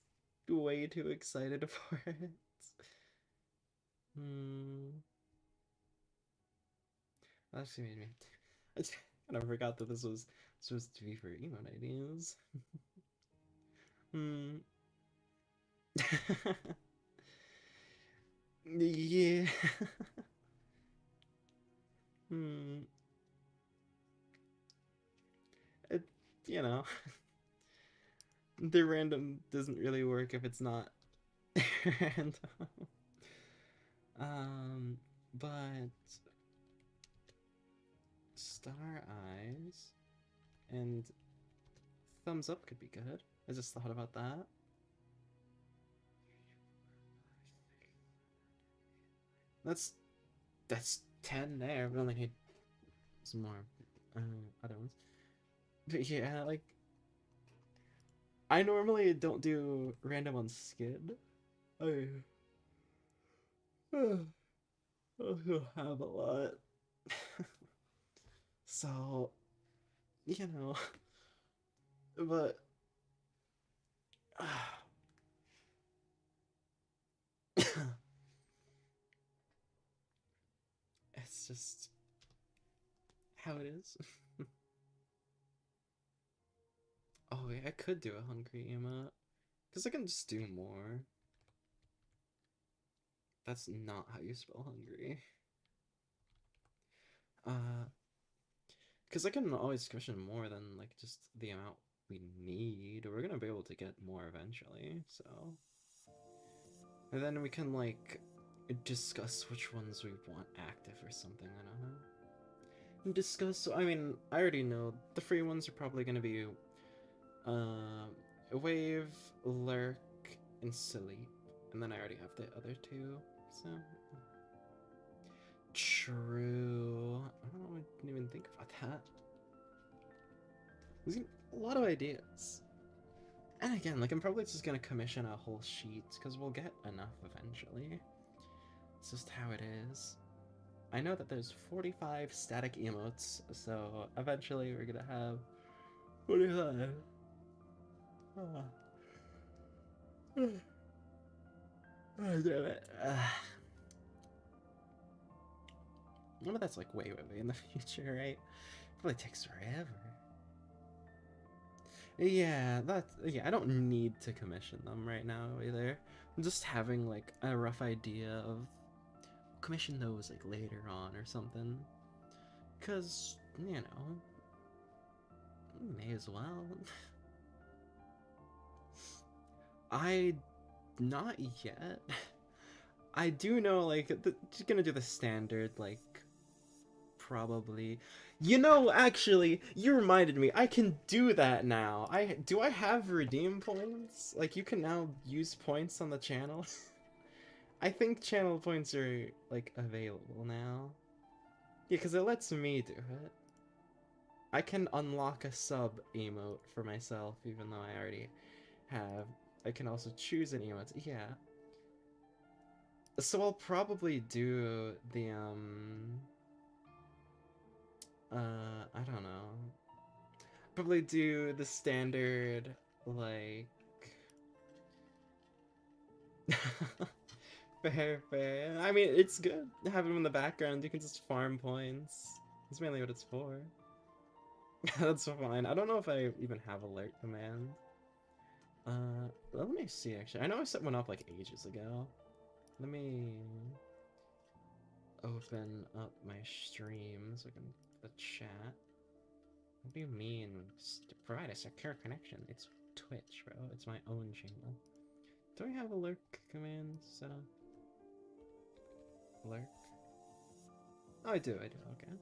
way too excited for it. Hmm. That actually made me. I kind of forgot that this was supposed to be for emote ideas. Hmm. Yeah. Hmm. It, you know, the random doesn't really work if it's not random. Um, but star eyes. And thumbs up could be good. I just thought about that. That's 10 there. We only need some more other ones. But yeah, like I normally don't do random on skid. I also have a lot. So, you know, but it's just how it is. Oh, yeah, I could do a hungry emote. Because I can just do more. That's not how you spell hungry. Because I can always commission more than, like, just the amount we need. We're gonna be able to get more eventually, so... And then we can, like, discuss which ones we want active or something, I don't know. And discuss, I mean, I already know the free ones are probably gonna be, Wave, Lurk, and Sleep. And then I already have the other two, so... True. Oh, I didn't even think about that. There's a lot of ideas. And again, like, I'm probably just gonna commission a whole sheet, because we'll get enough eventually. It's just how it is. I know that there's 45 static emotes, so eventually we're gonna have 45. Oh. Oh, damn it. But that's like way in the future, right? Probably takes forever. Yeah, I don't need to commission them right now either. I'm just having like a rough idea of commission those like later on or something. Cause, you know, may as well. Not yet. I do know like just gonna do the standard like probably. You know, actually, you reminded me. I can do that now. I have redeem points? Like, you can now use points on the channel. I think channel points are like available now. Yeah, because it lets me do it. I can unlock a sub emote for myself, even though I already have. I can also choose an emote. Yeah. So I'll probably do the I don't know. Probably do the standard, like... fair. I mean, it's good to have them in the background. You can just farm points. That's mainly what it's for. That's fine. I don't know if I even have alert command. Let me see, actually. I know I set one up, like, ages ago. Let me open up my stream so I can the chat. What do you mean? Provide a secure connection. It's Twitch, bro. It's my own channel. Do I have a lurk command set up? Lurk? Oh, I do, okay.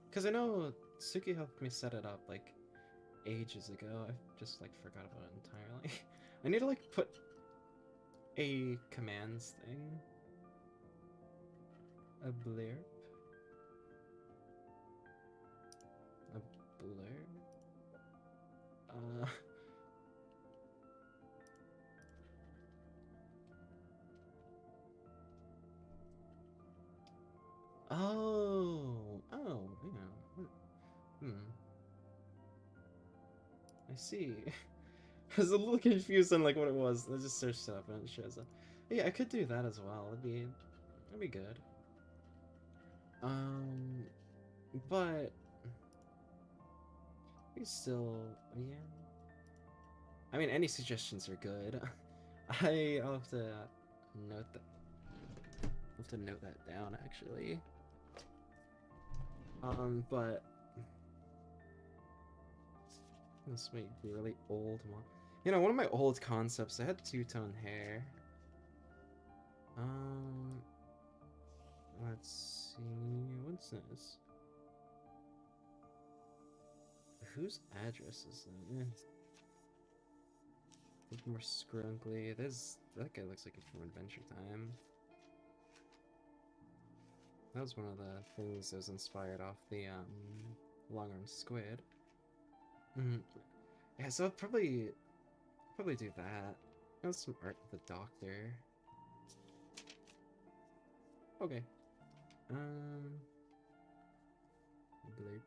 Because I know Suki helped me set it up, like, ages ago. I just, like, forgot about it entirely. I need to, like, put a commands thing. A blurb? A blurb? Yeah. I see. I was a little confused on like what it was. I just searched it up and it shows up. Yeah, I could do that as well. That'd be good. Um, but we still, yeah. I mean, any suggestions are good. I'll have to note that. I'll have to note that down actually. But this might be really old one. You know, one of my old concepts. I had two-tone hair. Let's see. What's this? Whose address is that? Look more scrunkly. That guy looks like he's from Adventure Time. That was one of the things that was inspired off the long-armed squid. Mm. Yeah, so I'll probably do that. That's some art of the doctor. Okay. Um. Blue.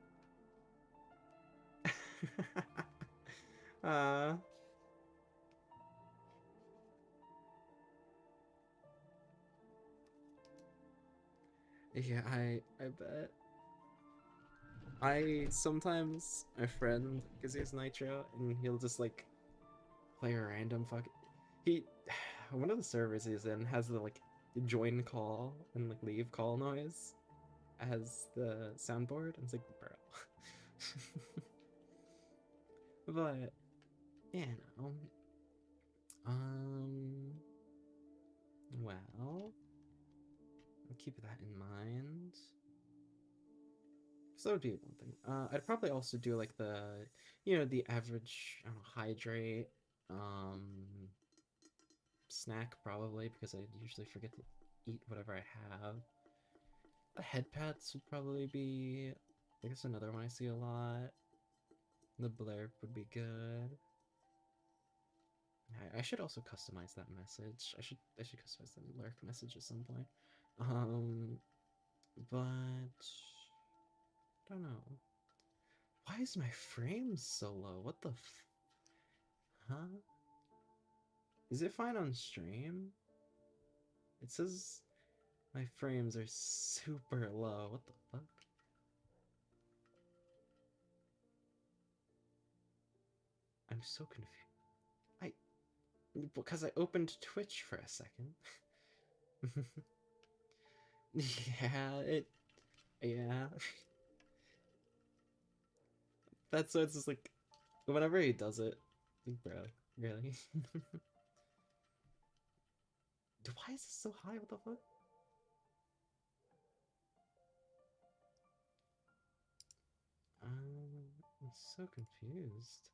uh. Yeah, I bet. I sometimes my friend because he has Nitro and he'll just like play a random fuck. He one of the servers he's in has the like join call and like leave call noise as the soundboard. And it's like, bro. But you know, um, well, I'll keep that in mind. So that would be one thing. I'd probably also do like the average, I don't know, hydrate, snack probably because I usually forget to eat whatever I have. The head pats would probably be, I guess, another one I see a lot. The blurb would be good. I should also customize that message. I should customize that lurk message at some point. Um, but I don't know. Why is my frame so low? What the huh? Is it fine on stream? It says my frames are super low. What the fuck? I'm so confused. I because I opened Twitch for a second. Yeah, yeah. That's what it's just like whenever he does it, like, bro, really? Why is this so high? What the fuck? I'm so confused.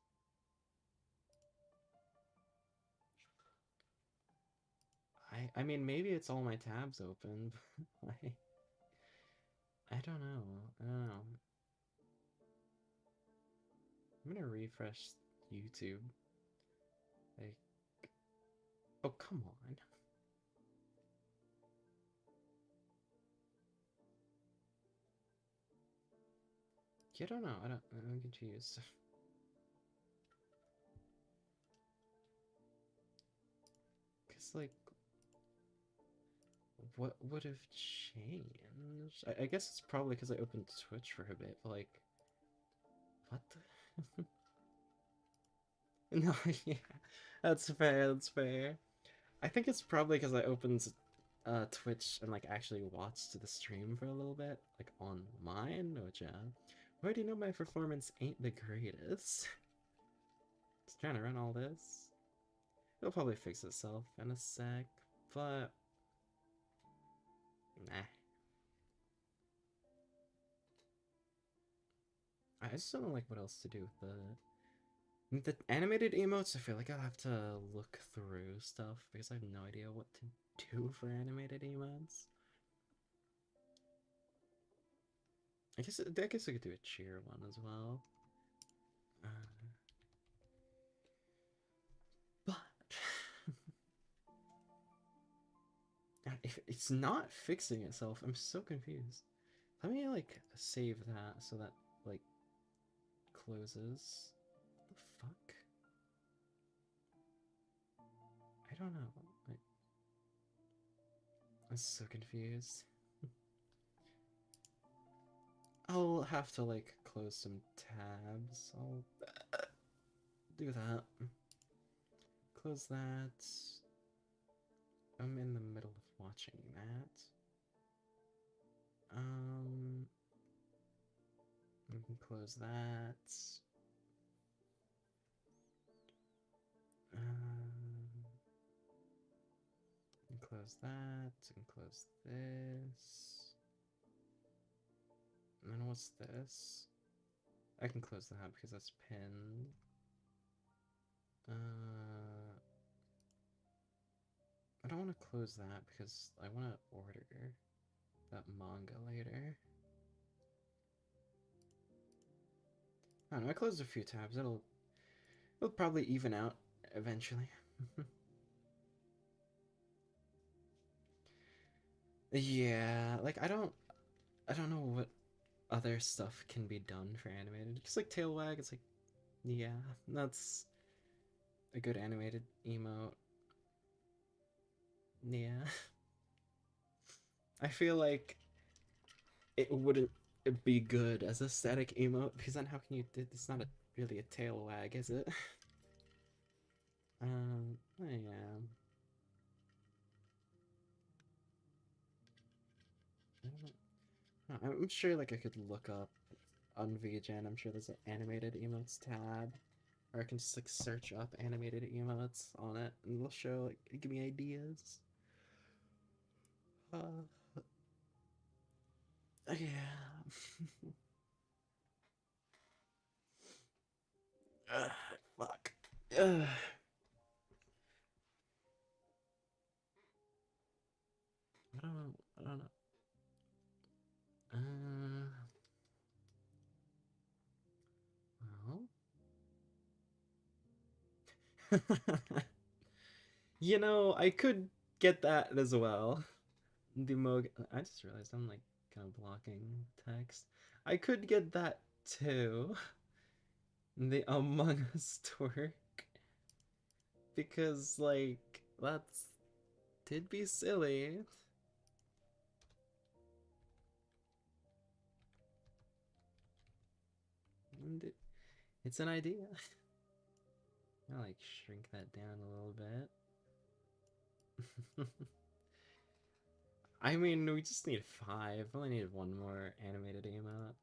I mean maybe it's all my tabs open. I don't know. I don't know. I'm gonna refresh YouTube. Like, oh come on. Yeah, I don't know. I'm confused. Cause like, what would have changed? I guess it's probably because I opened Twitch for a bit. But like, what the? No, yeah, that's fair. That's fair. I think it's probably because I opened Twitch and like actually watched the stream for a little bit, like on mine, which I already know my performance ain't the greatest. Just trying to run all this. It'll probably fix itself in a sec, but nah. I just don't know like what else to do with the animated emotes. I feel like I'll have to look through stuff because I have no idea what to do for animated emotes. I guess I could do a cheer one as well. Uh, but if it's not fixing itself, I'm so confused. Let me like save that so that like closes. The fuck? I don't know. I'm so confused. I'll have to like close some tabs. I'll do that. Close that. I'm in the middle of watching that. We can close that. And close that. And close this. And then what's this? I can close that because that's pinned. I don't want to close that because I want to order that manga later. I don't know, I closed a few tabs. It'll probably even out eventually. Yeah, like I don't know what other stuff can be done for animated. Just like tail wag, it's like yeah, that's a good animated emote. Yeah. I feel like it wouldn't be good as a static emote because then how can you? It's not really a tail wag, is it? Yeah. I'm sure like I could look up on VGen. I'm sure there's an animated emotes tab, or I can just like search up animated emotes on it, and it'll show like give me ideas. Uh, yeah. Fuck. I don't know. I don't know. Well. I could get that as well. The Mog. I just realized I'm like kind of blocking text. I could get that too. The Among Us twerk. Because, like, that's. Did be silly. And it's an idea. I like shrink that down a little bit. I mean, we just need 5. We only need one more animated emote.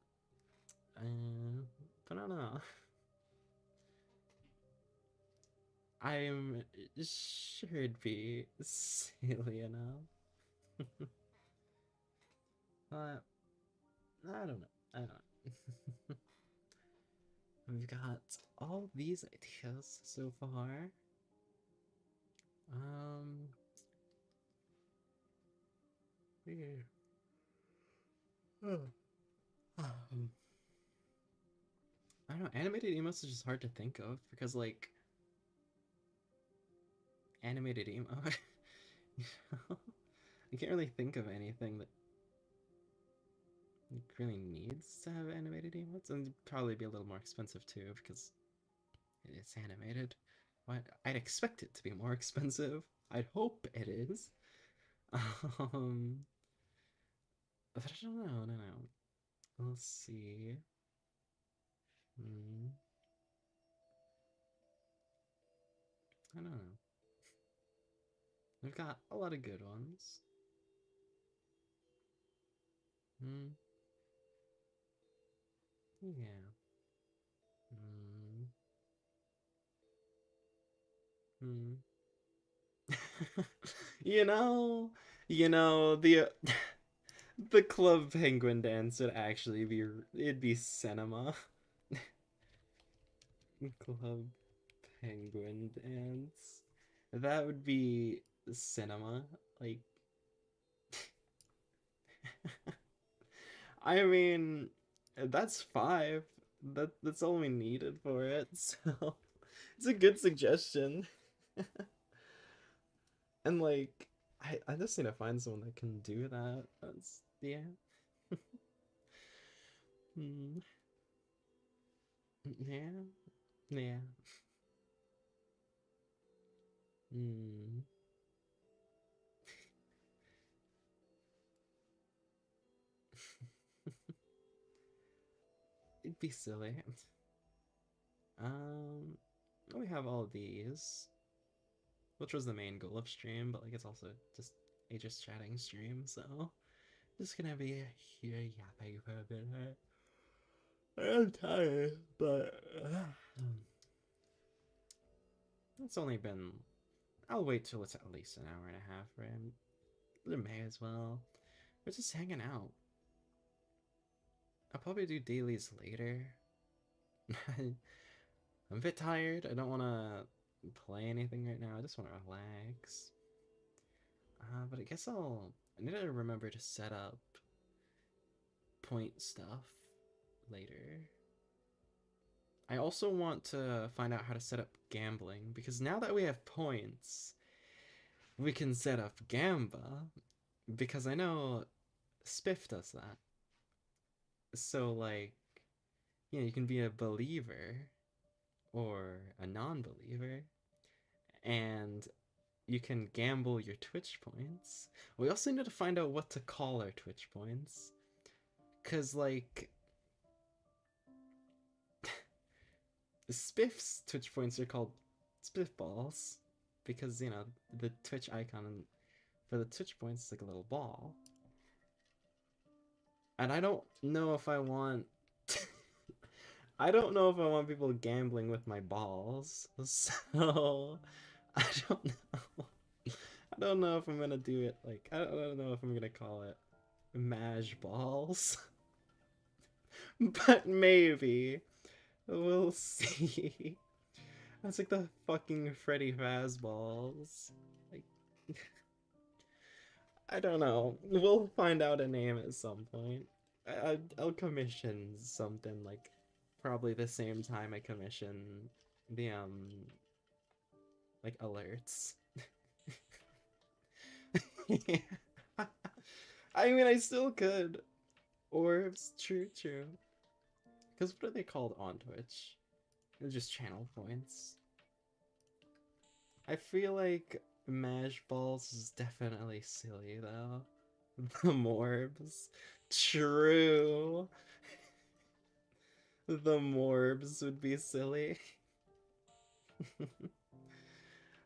But I don't know. I'm sure it'd be silly enough. uh, I don't know. I don't know. We've got all these ideas so far. Um, yeah. Um, I don't know. Animated emotes is just hard to think of because, like, animated emote. you know? I can't really think of anything that really needs to have animated emotes, and it'd probably be a little more expensive too because it's animated. What? I'd expect it to be more expensive. I'd hope it is. Um, but I don't know. I don't know. Let's see. Hmm. I don't know. We've got a lot of good ones. Hmm. Yeah. Hmm. Hmm. you know, the the club penguin dance would actually be it'd be cinema. Club penguin dance. That would be cinema. Like I mean, that's 5. That's all we needed for it. So it's a good suggestion. And like I just need to find someone that can do that. That's yeah. Hmm. Yeah. Yeah. Hmm. It'd be silly. Um, we have all these, which was the main goal of stream, but like it's also just a just chatting stream, so just gonna be here yapping for a bit. I'm tired, but it's only been. I'll wait till it's at least an hour and a half, right? I may as well. We're just hanging out. I'll probably do dailies later. I'm a bit tired. I don't want to play anything right now. I just want to relax. But I guess I need to remember to set up point stuff later. I also want to find out how to set up gambling because now that we have points, we can set up Gamba because I know Spiff does that. So like, you can be a believer or a non-believer and you can gamble your Twitch points. We also need to find out what to call our Twitch points. Cause like Spiff's Twitch points are called Spiff balls. Because, the Twitch icon for the Twitch points is like a little ball. And I don't know if I want I don't know if I want people gambling with my balls. So I don't know. I don't know if I'm gonna do it like I don't know if I'm gonna call it Maj balls. But maybe. We'll see. That's like the fucking Freddy Fazballs. Like I don't know. We'll find out a name at some point. I'll commission something like probably the same time I commission the like alerts. I mean, I still could. Orbs, true, true. Because what are they called on Twitch? They're just channel points. I feel like Mash Balls is definitely silly though. The Morbs. True. The Morbs would be silly.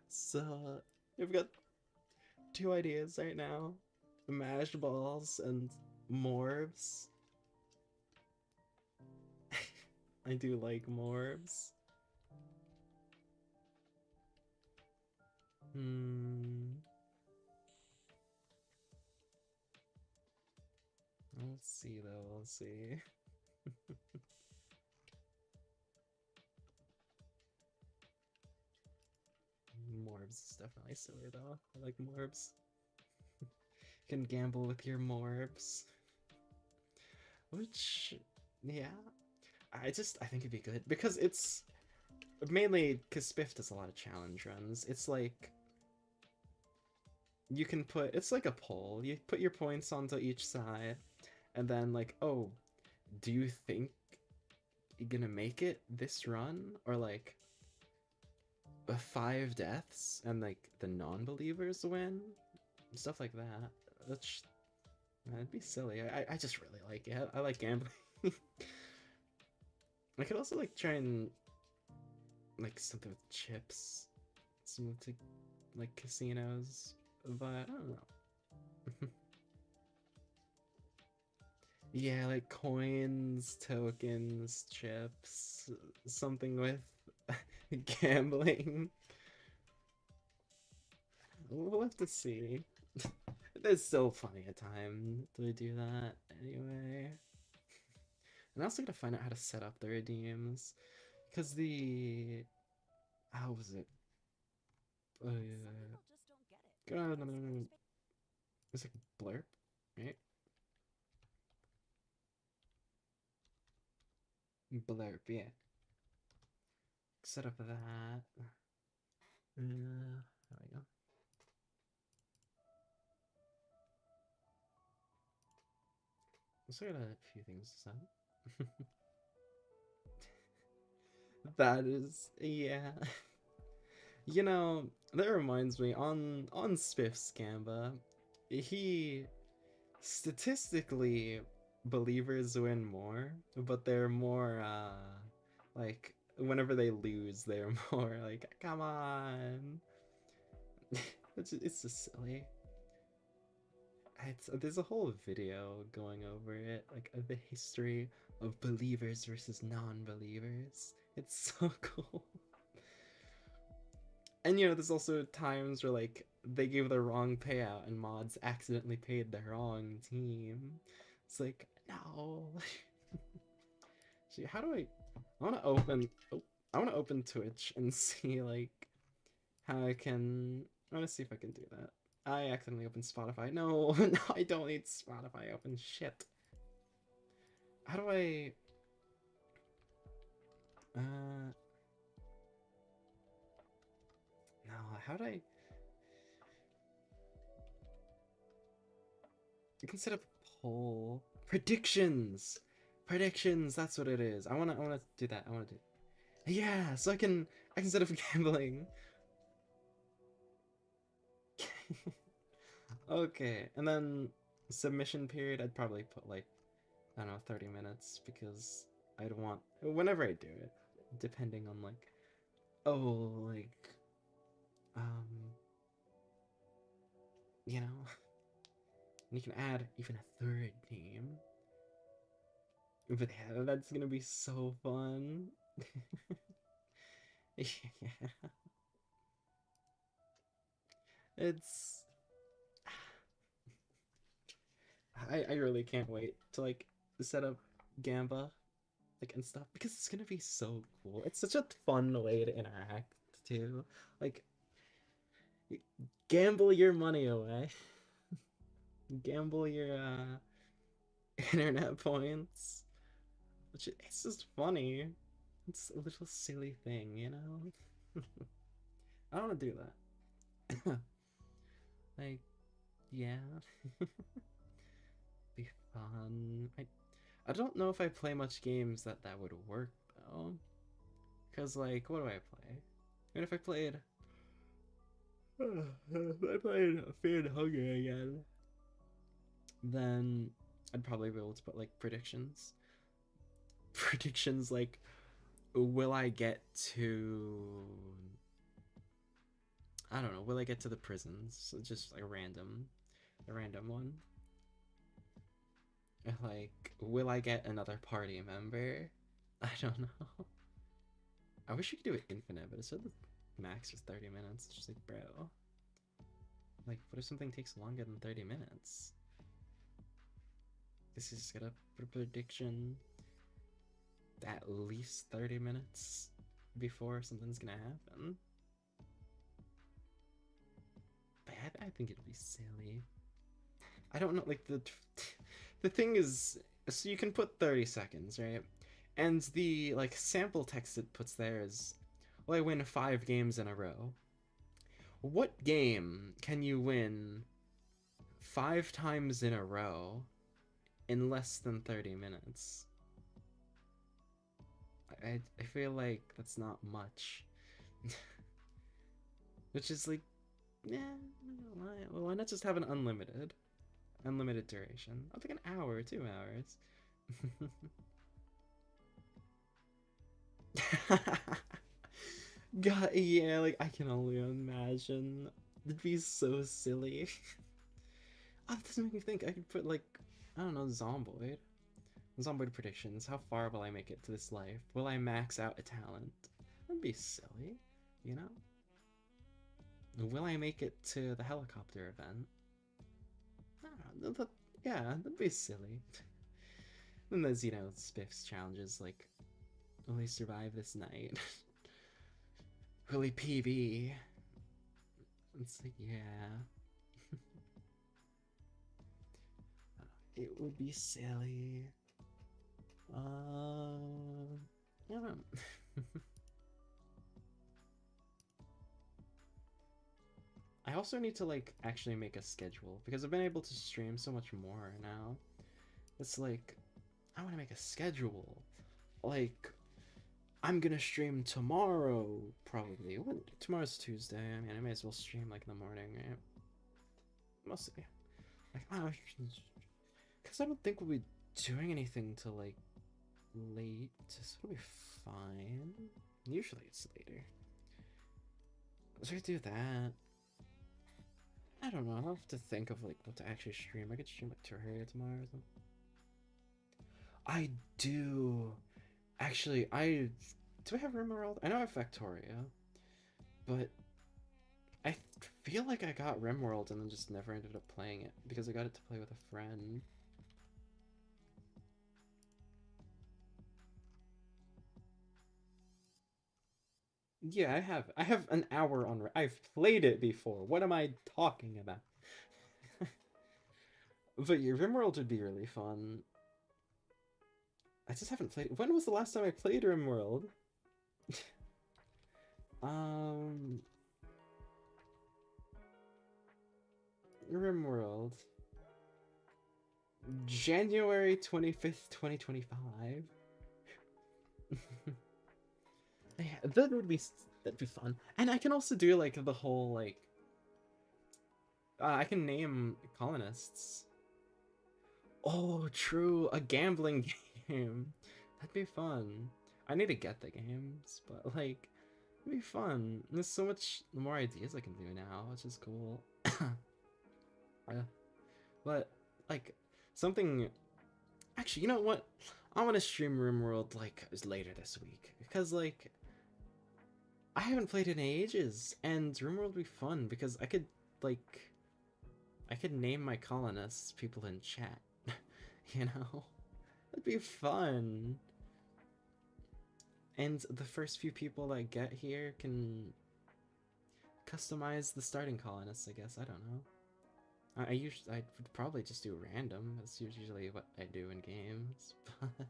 So, we've got two ideas right now. Mash Balls and Morbs. I do like Morbs. Hmm. We'll see though, we'll see. Morbs is definitely silly though. I like Morbs. You can gamble with your Morbs. Which, yeah. I think it'd be good. Because it's mainly because Spiff does a lot of challenge runs. It's like you can put it's like a poll. You put your points onto each side, and then like, oh, do you think you're gonna make it this run? Or like 5 deaths and like the non-believers win? Stuff like that. Which that'd be silly. I just really like it. I like gambling. I could also like try and like something with chips. Some to like casinos. But I don't know. Yeah, like coins, tokens, chips, something with gambling. We'll have to see. There's still plenty of time to do that anyway. And I also gotta find out how to set up the redeems. Because the... How was it? No. It's like blurb, right? Blurb, yeah. Set up that. There we go. Also got a few things to set. That is, yeah. That reminds me, on Spiff's Gamba, he statistically believers win more, but they're more like whenever they lose, they're more like, come on. It's just silly. There's a whole video going over it, like the history of believers versus non-believers. It's so cool. And there's also times where like they gave the wrong payout and mods accidentally paid the wrong team. It's like, no. See, how do I I want to open. Oh, I want to open Twitch and see like how I can. I want to see if I can do that. I accidentally opened Spotify. No, no, I don't need Spotify open. Shit. How do I? Uh, no. How do I? You can set up a poll. Predictions. Predictions. That's what it is. I wanna. I wanna do that. I wanna do. Yeah. So I can. I can set up gambling. Okay, and then submission period. I'd probably put like I don't know 30 minutes because I'd want whenever I do it, depending on like oh like um you know you can add even a third team. But yeah, that's gonna be so fun. Yeah, it's I really can't wait to like set up Gamba like and stuff because it's gonna be so cool. It's such a fun way to interact too. Like gamble your money away, gamble your internet points. Which it's just funny. It's a little silly thing, you know. I don't want to do that. Like, yeah, be fun. I don't know if I play much games that would work though. Cause like, what do I play? And if I played, if I played Fear and Hunger again, then I'd probably be able to put like predictions. Predictions like, will I get to? I don't know. Will I get to the prisons? So just like a random one. Like, will I get another party member? I don't know. I wish you could do it infinite, but it said the max was 30 minutes. It's just like, bro. Like, what if something takes longer than 30 minutes? This is gonna put a prediction at least 30 minutes before something's gonna happen. But I think it'd be silly. I don't know, like, the thing is, so you can put 30 seconds, right? And the, like, sample text it puts there is, well, I win 5 games in a row. What game can you win 5 times in a row in less than 30 minutes? I feel like that's not much. Which is like, yeah, why not just have an unlimited duration? I'll take an hour, 2 hours. God, yeah, like I can only imagine. It'd be so silly. Oh, that doesn't make me think. I could put like, I don't know, Zomboid. Zomboid predictions. How far will I make it to this life? Will I max out a talent? That'd be silly, you know? Will I make it to the helicopter event? I don't know, yeah, that'd be silly. Then there's, you know, Spiff's challenges like, will he survive this night? Will he PB? It's like, yeah. It would be silly. I don't know. I also need to like actually make a schedule because I've been able to stream so much more now. It's like I want to make a schedule. Like I'm gonna stream tomorrow probably. What? Tomorrow's Tuesday. I mean, I may as well stream like in the morning, right? Mostly. Like, oh, because I don't think we'll be doing anything till like late, so it'll be fine. Usually it's later. So I do that. I don't know. I'll have to think of like what to actually stream. I could stream like Terraria tomorrow or something. I do. Actually, I do. I have Rimworld? I know I have Factoria, but I feel like I got Rimworld and then just never ended up playing it because I got it to play with a friend. Yeah, I have. I have an hour on. I've played it before. What am I talking about? But your RimWorld would be really fun. I just haven't played it. When was the last time I played RimWorld? um, RimWorld. January 25th, 2025. Yeah, that'd be fun. And I can also do like the whole like I can name colonists. Oh, true, a gambling game. That'd be fun. I need to get the games, but like it'd be fun. There's so much more ideas I can do now, which is cool. Yeah. But like something actually, you know what? I want to stream RimWorld like later this week because like I haven't played in ages, and RimWorld would be fun because like I could name my colonists people in chat. You know, that'd be fun. And the first few people that get here can customize the starting colonists. I guess I don't know. I would probably just do random. That's usually what I do in games, but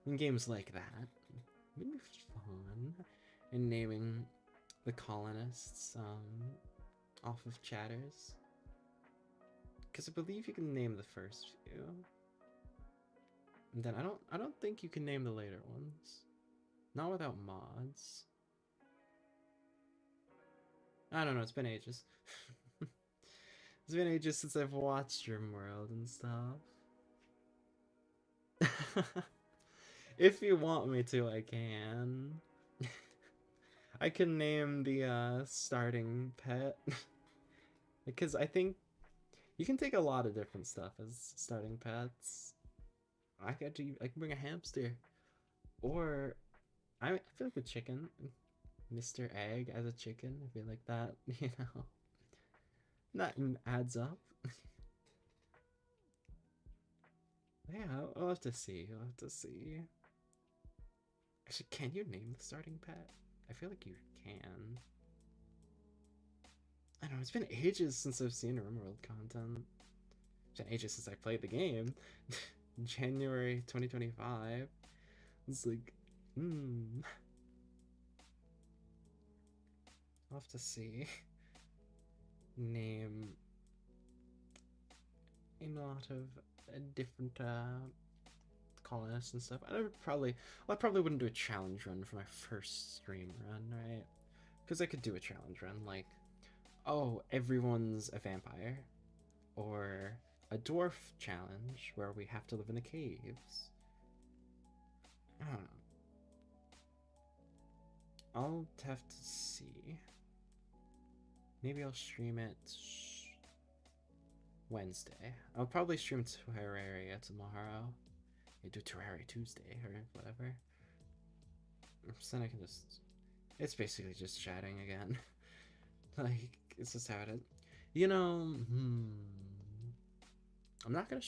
in games like that, it'd be fun. And naming the colonists off of chatters, because I believe you can name the first few. And then I don't think you can name the later ones. Not without mods. I don't know, it's been ages. It's been ages since I've watched RimWorld and stuff. If you want me to, I can. I can name the starting pet. Because I think you can take a lot of different stuff as starting pets. I can bring a hamster. Or I feel like a chicken. Mr. Egg as a chicken. I feel like that, you know. That adds up. Yeah, I'll have to see. I'll have to see. Actually, can you name the starting pet? I feel like you can. I don't know, it's been ages since I've seen RimWorld content. It's been ages since I played the game. January 2025. It's like, I'll have to see. Name a lot of different colonists and stuff. I probably wouldn't do a challenge run for my first stream run, right? Because I could do a challenge run like, oh, everyone's a vampire, or a dwarf challenge where we have to live in the caves. I don't know. I'll have to see. Maybe I'll stream it Wednesday. I'll probably stream Terraria tomorrow. I do Terraria Tuesday or whatever. So then I can just. It's basically just chatting again. Like, it's just how it. You know, I'm not gonna.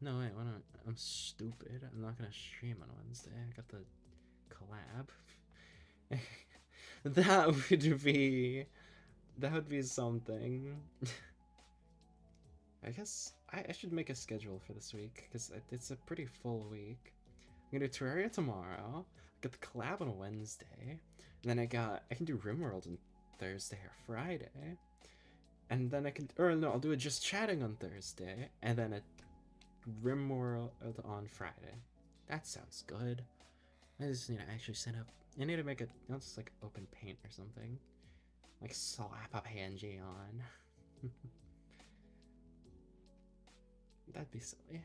No, wait, why not? I'm stupid. I'm not gonna stream on Wednesday. I got the collab. That would be. That would be something. I guess I should make a schedule for this week because it's a pretty full week. I'm gonna do Terraria tomorrow. I got the collab on Wednesday. And then I can do RimWorld on Thursday or Friday. And then I'll do it just chatting on Thursday. And then a RimWorld on Friday. That sounds good. I just need to actually set up. I need to make it. I'll just like open Paint or something. Like slap a PNG on. That'd be silly.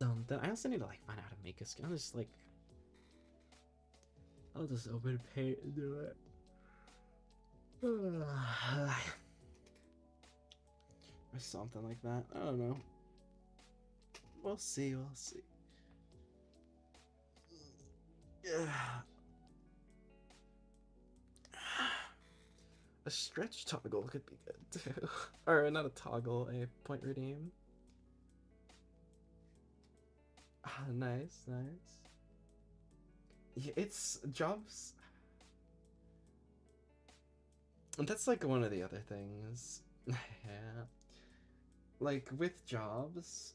Then I also need to like find out how to make a skin. I'll just open Paint and do it. Or something like that. I don't know. We'll see. We'll see. Yeah. A stretch toggle could be good too. Or not a toggle, a point redeem. Ah, nice, nice. it's jobs. That's like one of the other things. Yeah. Like with jobs,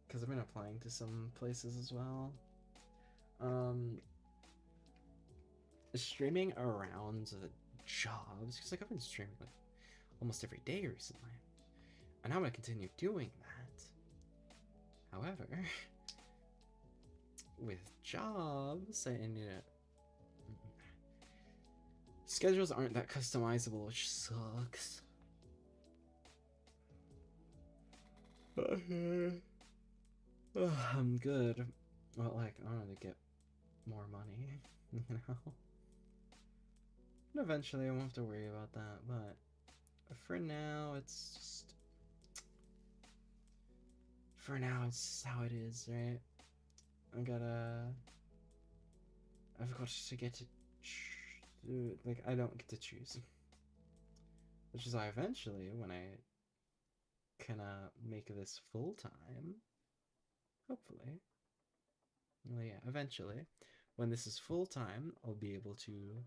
because I've been applying to some places as well. Um, Streaming around the jobs, because like I've been streaming like almost every day recently, and I'm gonna continue doing that. However, with jobs, I need to schedules aren't that customizable, which sucks. I'm good. Well, like, I want to get more money, you know? And eventually I won't have to worry about that, but for now, it's just. For now, it's just how it is, right? I gotta. I've got to get to. Like, I don't get to choose. Which is why eventually, when I can make this full time, hopefully, well, yeah, eventually, when this is full time, I'll be able to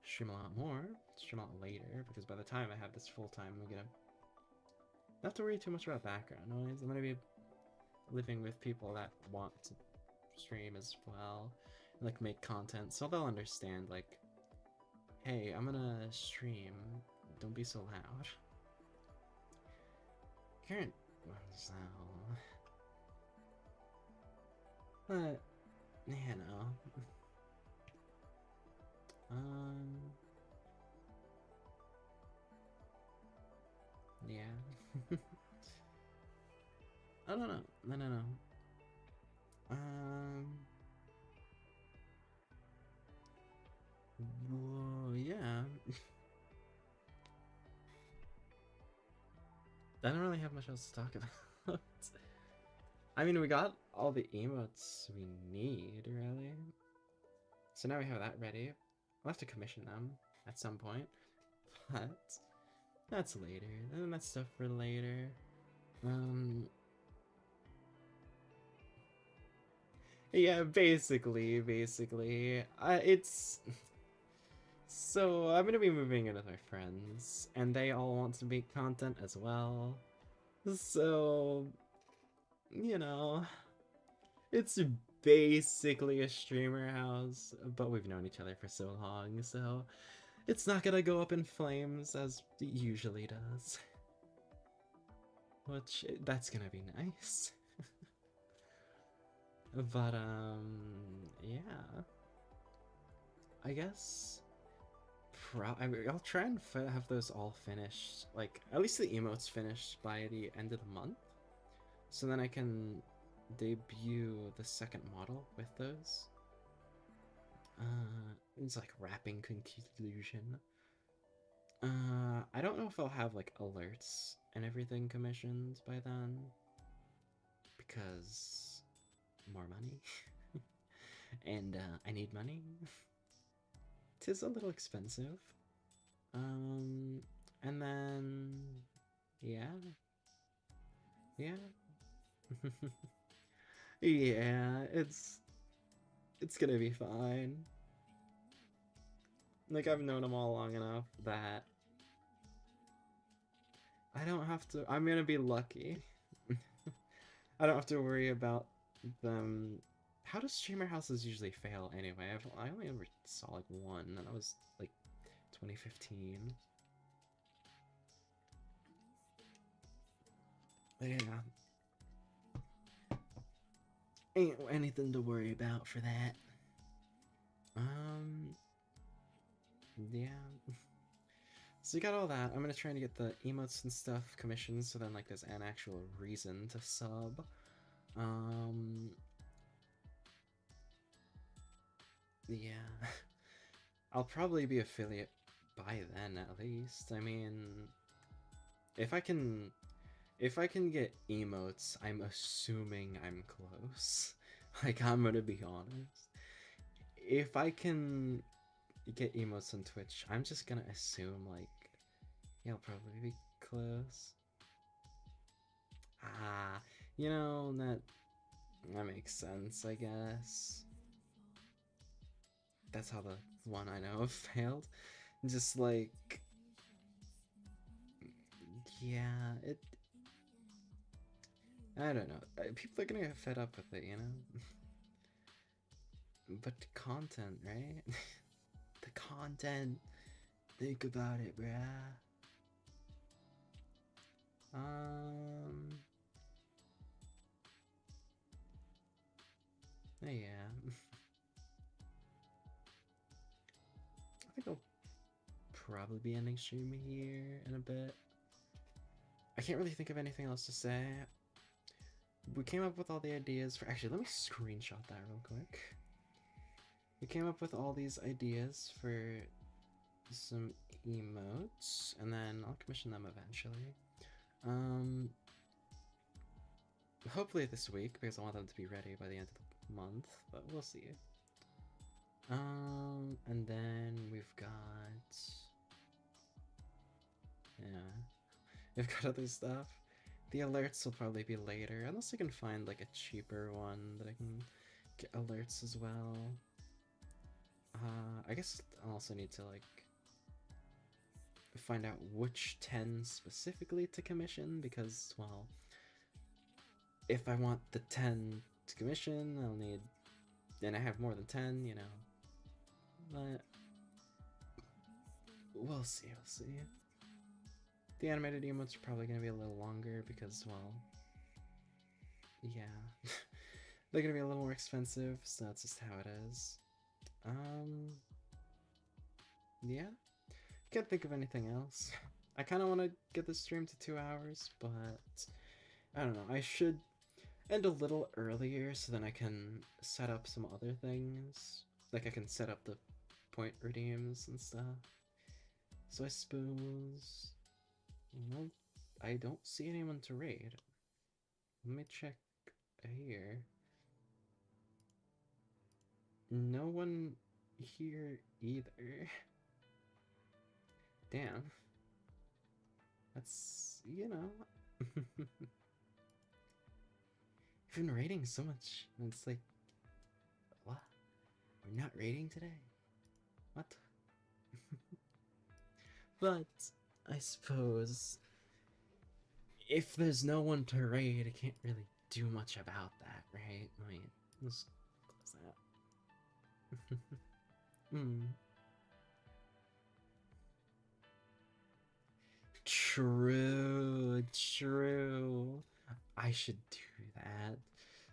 stream a lot more, stream a lot later, because by the time I have this full time, I'm gonna not have to worry too much about background noise. I'm gonna be living with people that want to stream as well, and, like, make content, so they'll understand, like, hey, I'm gonna stream, don't be so loud. Current so, but you know, yeah. I don't know. I don't know. Um, well, yeah. I don't really have much else to talk about. I mean, we got all the emotes we need, really. So now we have that ready. I'll have to commission them at some point, but that's later. And that's stuff for later. Um, yeah, basically, it's so I'm gonna be moving in with my friends, and they all want to make content as well. So, you know, it's basically a streamer house, but we've known each other for so long, so it's not gonna go up in flames as it usually does. Which, that's gonna be nice. But, yeah. I guess. I'll try and have those all finished, like, at least the emotes finished by the end of the month. So then I can debut the second model with those. It's like wrapping conclusion. I don't know if I'll have like alerts and everything commissioned by then, because more money, and I need money. Tis a little expensive. And then yeah, yeah, yeah. It's gonna be fine. Like, I've known them all long enough that I don't have to. I'm gonna be lucky. I don't have to worry about them. How do streamer houses usually fail anyway? I only ever saw like one, and that was like 2015. But yeah, ain't anything to worry about for that. Um, yeah. So you got all that. I'm gonna try to get the emotes and stuff commissioned, so then like there's an actual reason to sub. Um, yeah. I'll probably be affiliate by then at least. I mean, if I can if I can get emotes, I'm assuming I'm close. Like, I'm gonna be honest. If I can get emotes on Twitch, I'm just gonna assume, like, yeah, I'll probably be close. Ah, that makes sense, I guess. that's how the one I know of failed. Just like, yeah, it. I don't know. People are gonna get fed up with it, you know. But content, right? The content. Think about it, bruh. Um. Yeah. I think I'll probably be ending stream here in a bit. I can't really think of anything else to say. We came up with all the ideas for. Actually, let me screenshot that real quick. We came up with all these ideas for some emotes, and then I'll commission them eventually. Um, hopefully this week because I want them to be ready by the end of the month, but we'll see. And then we've got, yeah, we've got other stuff. The alerts will probably be later, unless I can find like a cheaper one that I can get alerts as well. I guess I'll also need to like find out which 10 specifically to commission because, well, if I want the 10 to commission, I'll need, and I have more than 10, you know. But we'll see, we'll see. The animated emotes are probably going to be a little longer because, well, yeah. They're going to be a little more expensive, so that's just how it is. Yeah. Can't think of anything else. I kind of want to get this stream to 2 hours, but I don't know. I should end a little earlier so then I can set up some other things. Like I can set up the point redeems and stuff. So I suppose, well, I don't see anyone to raid. Let me check here. No one here either. Damn. That's, you know. You've been raiding so much. And it's like, what? We're not raiding today? What? But I suppose if there's no one to raid, I can't really do much about that, right? I mean, let's close that. Hmm. True, true. I should do that.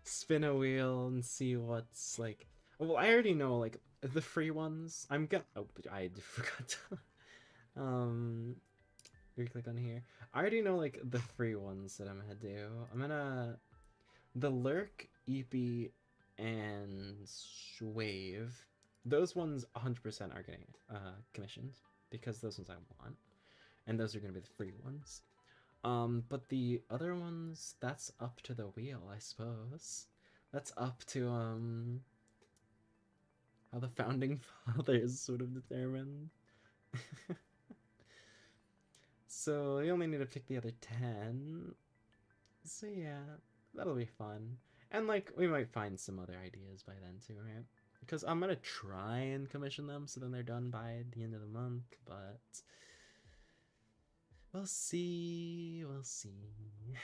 Spin a wheel and see what's like. Well, I already know like the free ones. I'm gonna. Oh, I forgot to. Click on here. I already know like the free ones that I'm gonna do. I'm gonna the lurk, EP, and wave. Those ones 100% are getting commissioned because those ones I want, and those are gonna be the free ones. But the other ones, that's up to the wheel, I suppose. That's up to how the founding fathers would have determined. So you only need to pick the other 10. So yeah, that'll be fun. And like we might find some other ideas by then too, right? Because I'm gonna try and commission them so then they're done by the end of the month, but we'll see. We'll see.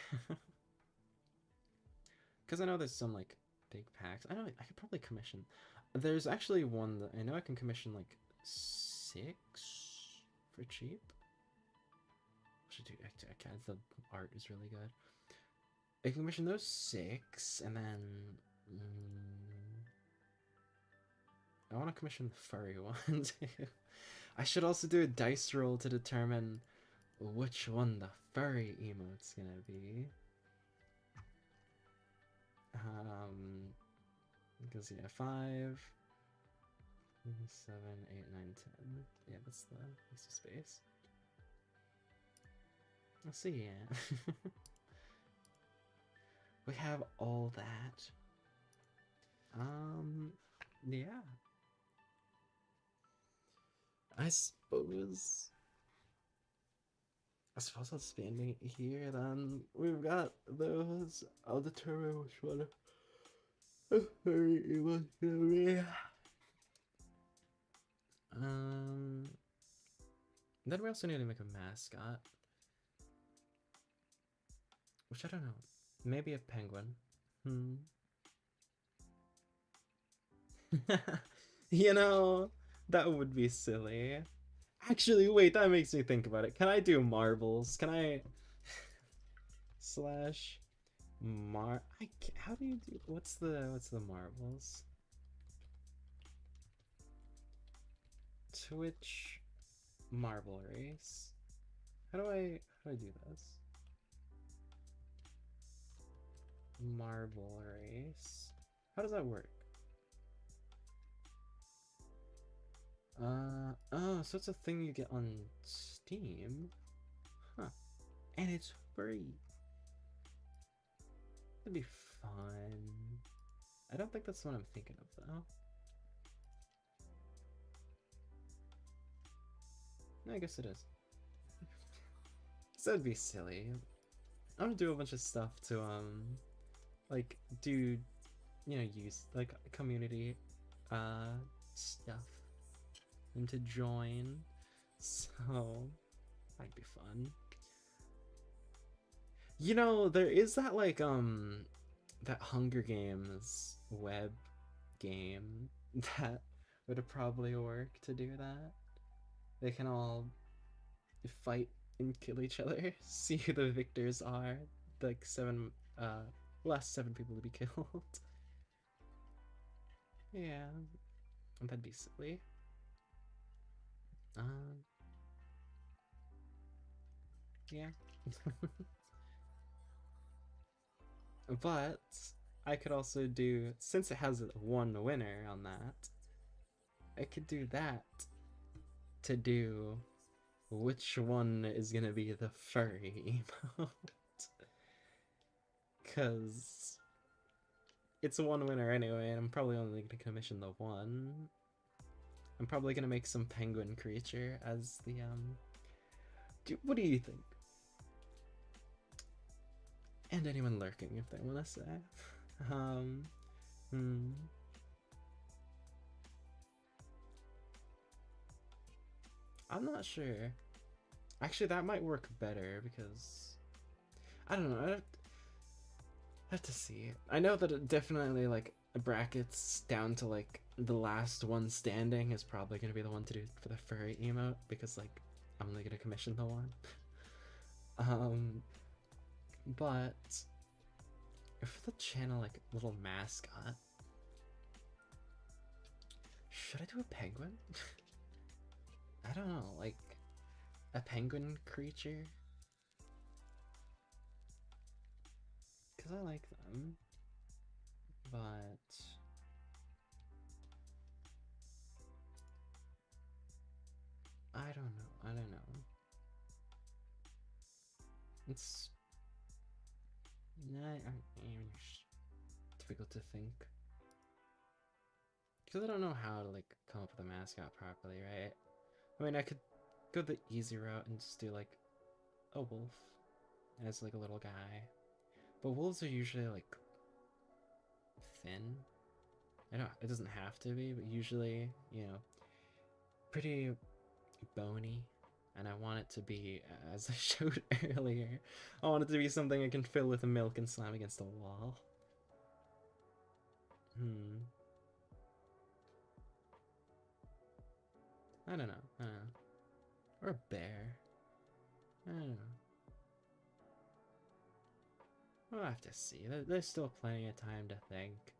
Because I know there's some like big packs. I know I could probably commission. There's actually one that I know I can commission like 6 for cheap. Should do. The art is really good. I can commission those 6, and then I want to commission the furry one too. I should also do a dice roll to determine which one the furry emote's gonna be. Because yeah, 5, 7, 8, 9, 10. Yeah, that's the piece of space. Let's see, yeah. We have all that. Yeah. I suppose I'll spend it here then. We've got those. I'll determine which one it was gonna be. Um, then we also need to make a mascot, which I don't know. Maybe a penguin. Hmm. You know, that would be silly. Actually, wait, that makes me think about it. Can I do marbles? Can I slash how do you do what's the marbles? Twitch marble race. How do I do this? Marble race. How does that work? Oh, so it's a thing you get on Steam. Huh. And it's free. That'd be fun. I don't think that's what I'm thinking of though. I guess it is. So that'd be silly. I'm gonna do a bunch of stuff to like do use like community stuff and to join. So might be fun. There is that like that Hunger Games web game that would probably work to do that. They can all fight and kill each other, see who the victors are. Like last 7 people to be killed. Yeah, that'd be silly. Um, yeah. But I could also do, since it has one winner on that, I could do that to do which one is gonna be the furry emote. Because it's a one winner anyway, and I'm probably only gonna commission the one. I'm probably gonna make some penguin creature as the what do you think? And anyone lurking if they wanna say. um hmm. I'm not sure. Actually, that might work better because I don't know. I have to see. I know that it definitely like brackets down to like the last one standing is probably gonna be the one to do for the furry emote because like I'm only gonna commission the one. But for the channel like little mascot, should I do a penguin? I don't know, like a penguin creature, because I like them, but I don't know. I don't know. It's not even difficult to think because I don't know how to like come up with a mascot properly, right? I mean, I could go the easy route and just do like a wolf as like a little guy, but wolves are usually like thin. I don't. It doesn't have to be, but usually, pretty bony. And I want it to be, as I showed earlier, I want it to be something I can fill with milk and slam against a wall. I don't know. I don't know. Or a bear. I don't know. We'll have to see. There's still plenty of time to think.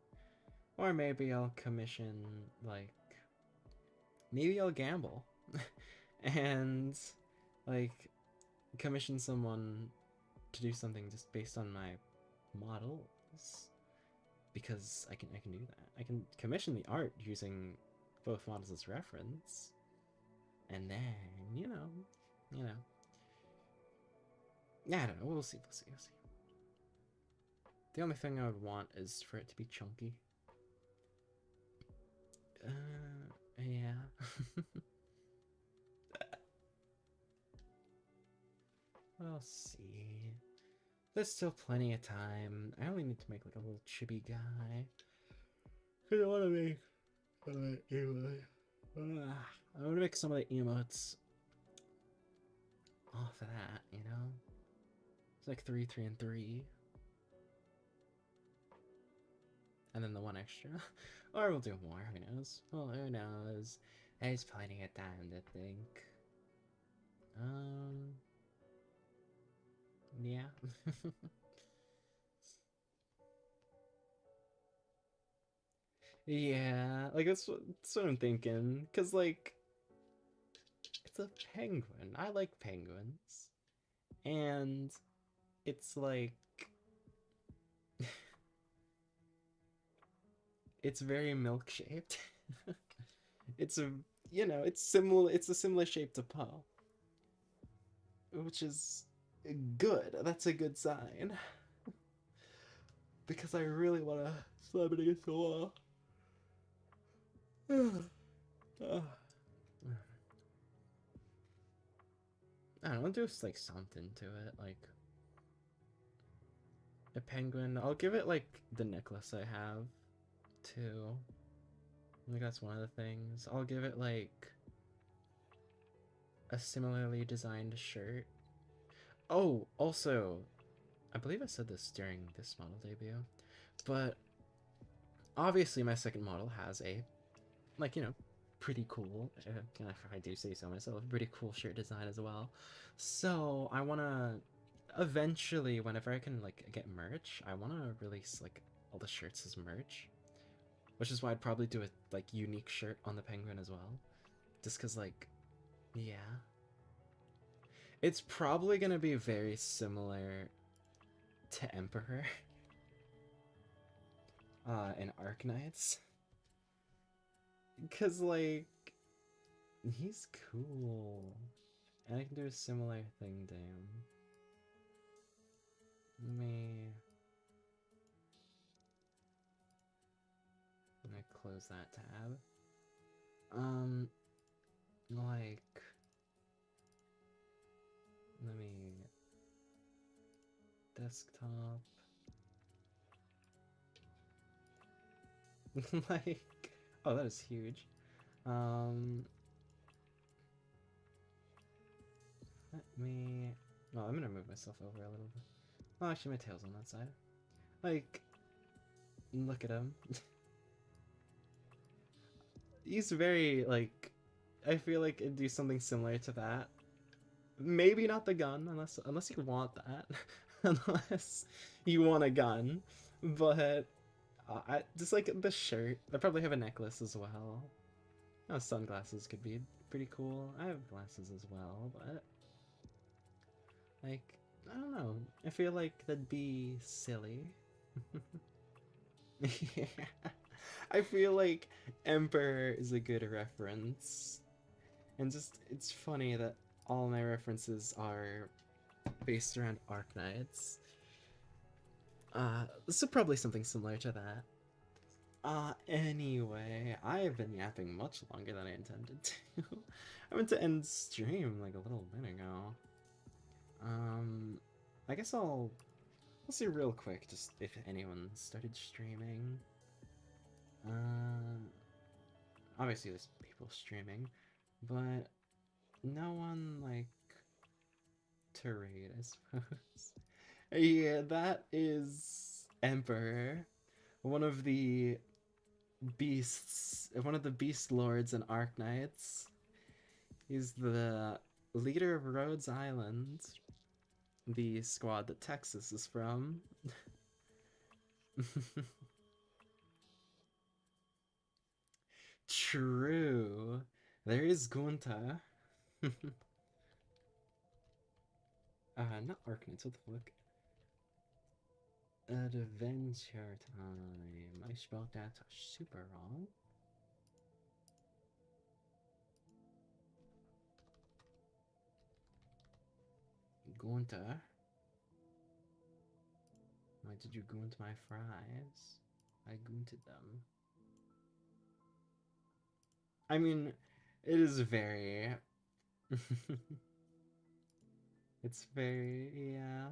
Or maybe I'll commission, like, maybe I'll gamble. And, like, commission someone to do something just based on my models. Because I can do that. I can commission the art using both models as reference. And then, yeah, I don't know. We'll see. The only thing I would want is for it to be chunky. Yeah. We'll see. There's still plenty of time. I only need to make like a little chibi guy. I don't want to make anyway. I'm gonna make some of the emotes off of that, you know? It's like 3, 3, and 3. And then the one extra. Or we'll do more, who knows? Well, who knows? There's plenty of time to think. Um, yeah. Yeah, like that's what I'm thinking. Cause like it's a penguin. I like penguins, and it's like it's very milk shaped. It's a it's similar. It's a similar shape to Poe, which is good. That's a good sign because I really want to slam it against the wall. Uh, I don't know, do like something to it, like a penguin. I'll give it like the necklace I have too. I think that's one of the things. I'll give it like a similarly designed shirt. Oh, also, I believe I said this during this model debut, but obviously my second model has a like pretty cool, if I do say so myself, pretty cool shirt design as well. So I want to eventually, whenever I can like get merch, I want to release like all the shirts as merch, which is why I'd probably do a like unique shirt on the penguin as well, just because like yeah, it's probably gonna be very similar to Emperor in Arknights, because like he's cool, and I can do a similar thing to him. Let me close that tab. Um, like, let me desktop. Like, oh, that is huge. Um, let me. Oh, I'm gonna move myself over a little bit. Oh, actually, my tail's on that side. Like, look at him. He's very like. I feel like it'd do something similar to that. Maybe not the gun, unless you want that, unless you want a gun. But I just like the shirt. I probably have a necklace as well. Oh, sunglasses could be pretty cool. I have glasses as well, but like I don't know. I feel like that'd be silly. Yeah. I feel like Emperor is a good reference. And just it's funny that all my references are based around Arknights. This is probably something similar to that. Anyway, I have been yapping much longer than I intended to. I meant to end stream like a little bit ago. Um, I guess I'll see real quick just if anyone started streaming. Uh, Obviously there's people streaming, but no one like to raid, I suppose. Yeah, that is Emperor, one of the one of the beast lords and Arknights. He's the leader of Rhodes Island, the squad that Texas is from. True. There is Gunta. Not Arknights, what the fuck? Adventure time. I spelled that super wrong. Gunta. Why did you gunt my fries? I gunted them. I mean, it is very. It's very, yeah.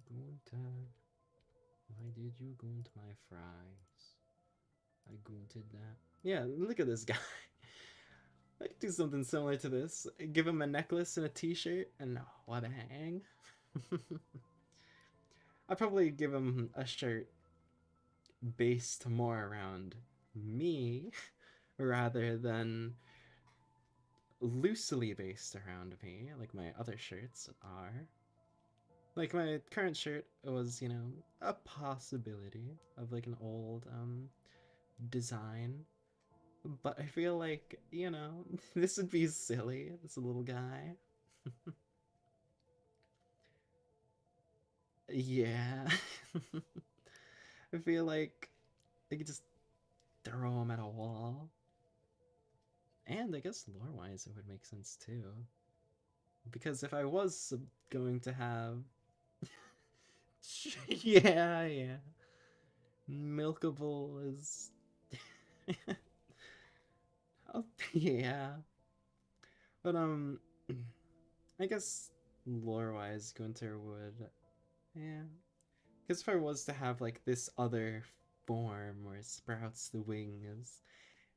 Gunta. Why did you gunt my fries? I goonted that. Yeah, look at this guy. I could do something similar to this. Give him a necklace and a t-shirt and a wabang. I'd probably give him a shirt based more around me rather than loosely based around me, like my other shirts are. Like my current shirt was, a possibility of like an old design. But I feel like, this would be silly, this little guy. Yeah. I feel like they could just throw him at a wall. And I guess lore wise, it would make sense too. Because if I was going to have. Yeah, yeah. Milkable is. Oh, yeah. But, I guess lore wise, Gunter would. Yeah. Because if I was to have, like, this other form where it sprouts the wings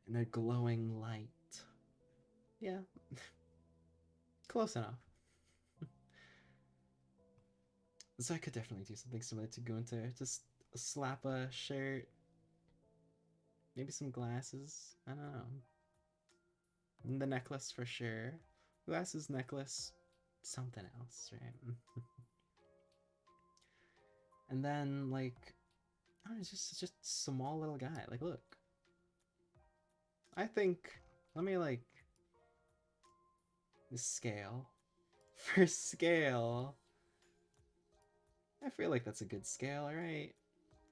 and a glowing light. Yeah. Close enough. So I could definitely do something similar to Gunter. Just slap a shirt, maybe some glasses. I don't know. And the necklace for sure. Glasses, necklace, something else, right? And then like, I don't know, it's just a small little guy. Like, look, I think let me like scale for scale. I feel like that's a good scale, right?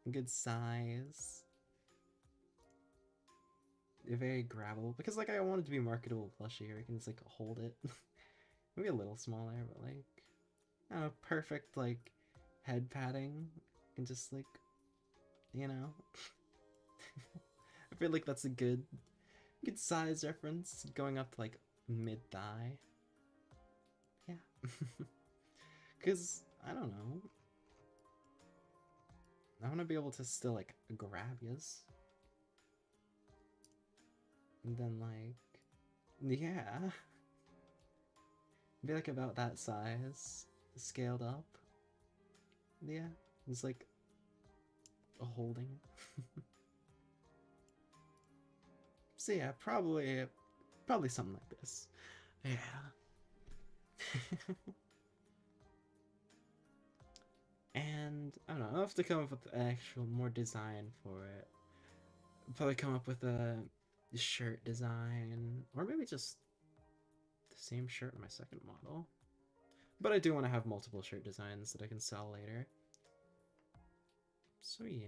A good size. Very grabbable because like I want it to be marketable plushie. I can just like hold it. Maybe a little smaller, but like I don't know, perfect like head padding. I can just like you know. I feel like that's a good size reference going up to like mid thigh. Yeah. Cause I don't know. I want to be able to still like grab yous. And then like yeah. Be like about that size. Scaled up. Yeah. It's like a holding. So yeah, probably something like this. Yeah. And I don't know, I'll have to come up with actual more design for it. Probably come up with a shirt design, or maybe just the same shirt on my second model. But I do want to have multiple shirt designs that I can sell later. So yeah,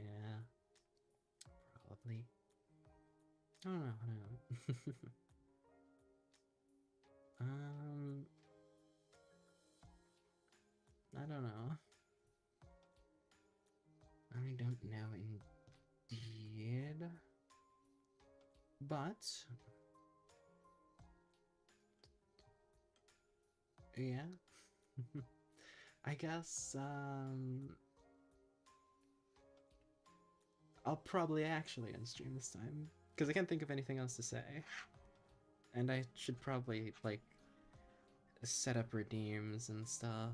probably. I don't know. um, I don't know. I don't know indeed. But yeah. I guess I'll probably actually end stream this time because I can't think of anything else to say. And I should probably like set up redeems and stuff,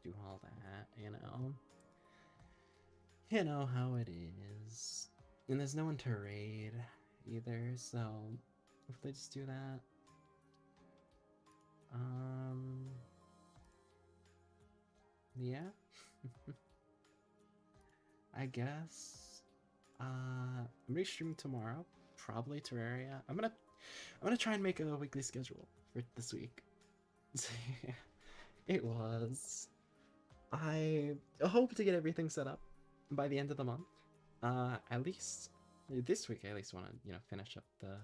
do all that, you know. You know how it is. And there's no one to raid either, so hopefully just do that. Yeah. I guess. I'm restreaming tomorrow, probably Terraria. I'm gonna try and make a weekly schedule for this week. It was. I hope to get everything set up by the end of the month. At least this week, I at least want to finish up the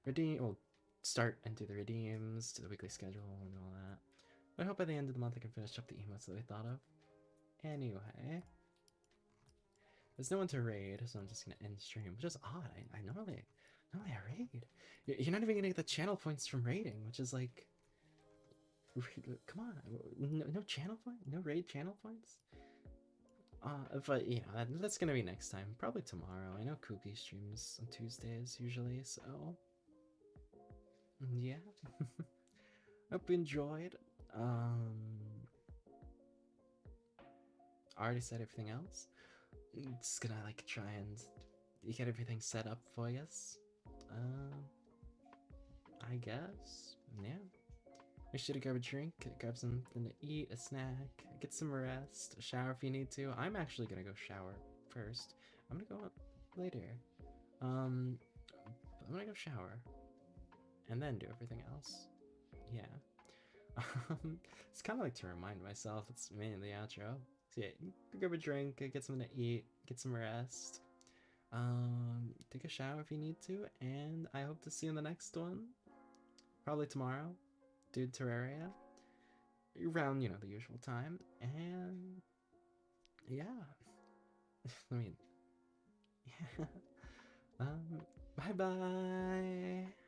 redeem. Well, start and do the redeems, do the weekly schedule, and all that. But I hope by the end of the month I can finish up the emotes that I thought of. Anyway, there's no one to raid, so I'm just gonna end stream, which is odd. I normally I raid. You're not even gonna get the channel points from raiding, which is like, come on, no channel point, no raid channel points. But you know that's gonna be next time, probably tomorrow. I know Koopy streams on Tuesdays usually, so yeah. Hope you enjoyed. I already said everything else. Just gonna like try and get everything set up for us. Um, I guess. Yeah. Make sure to grab a drink, grab something to eat, a snack, get some rest, a shower if you need to. I'm actually gonna go shower first. I'm gonna go up later. I'm gonna go shower and then do everything else. Yeah. It's kind of like to remind myself it's mainly the outro. So yeah, grab a drink, get something to eat, get some rest. Take a shower if you need to, and I hope to see you in the next one. Probably tomorrow. Do Terraria. Around, the usual time. And yeah. I mean, yeah. Bye bye.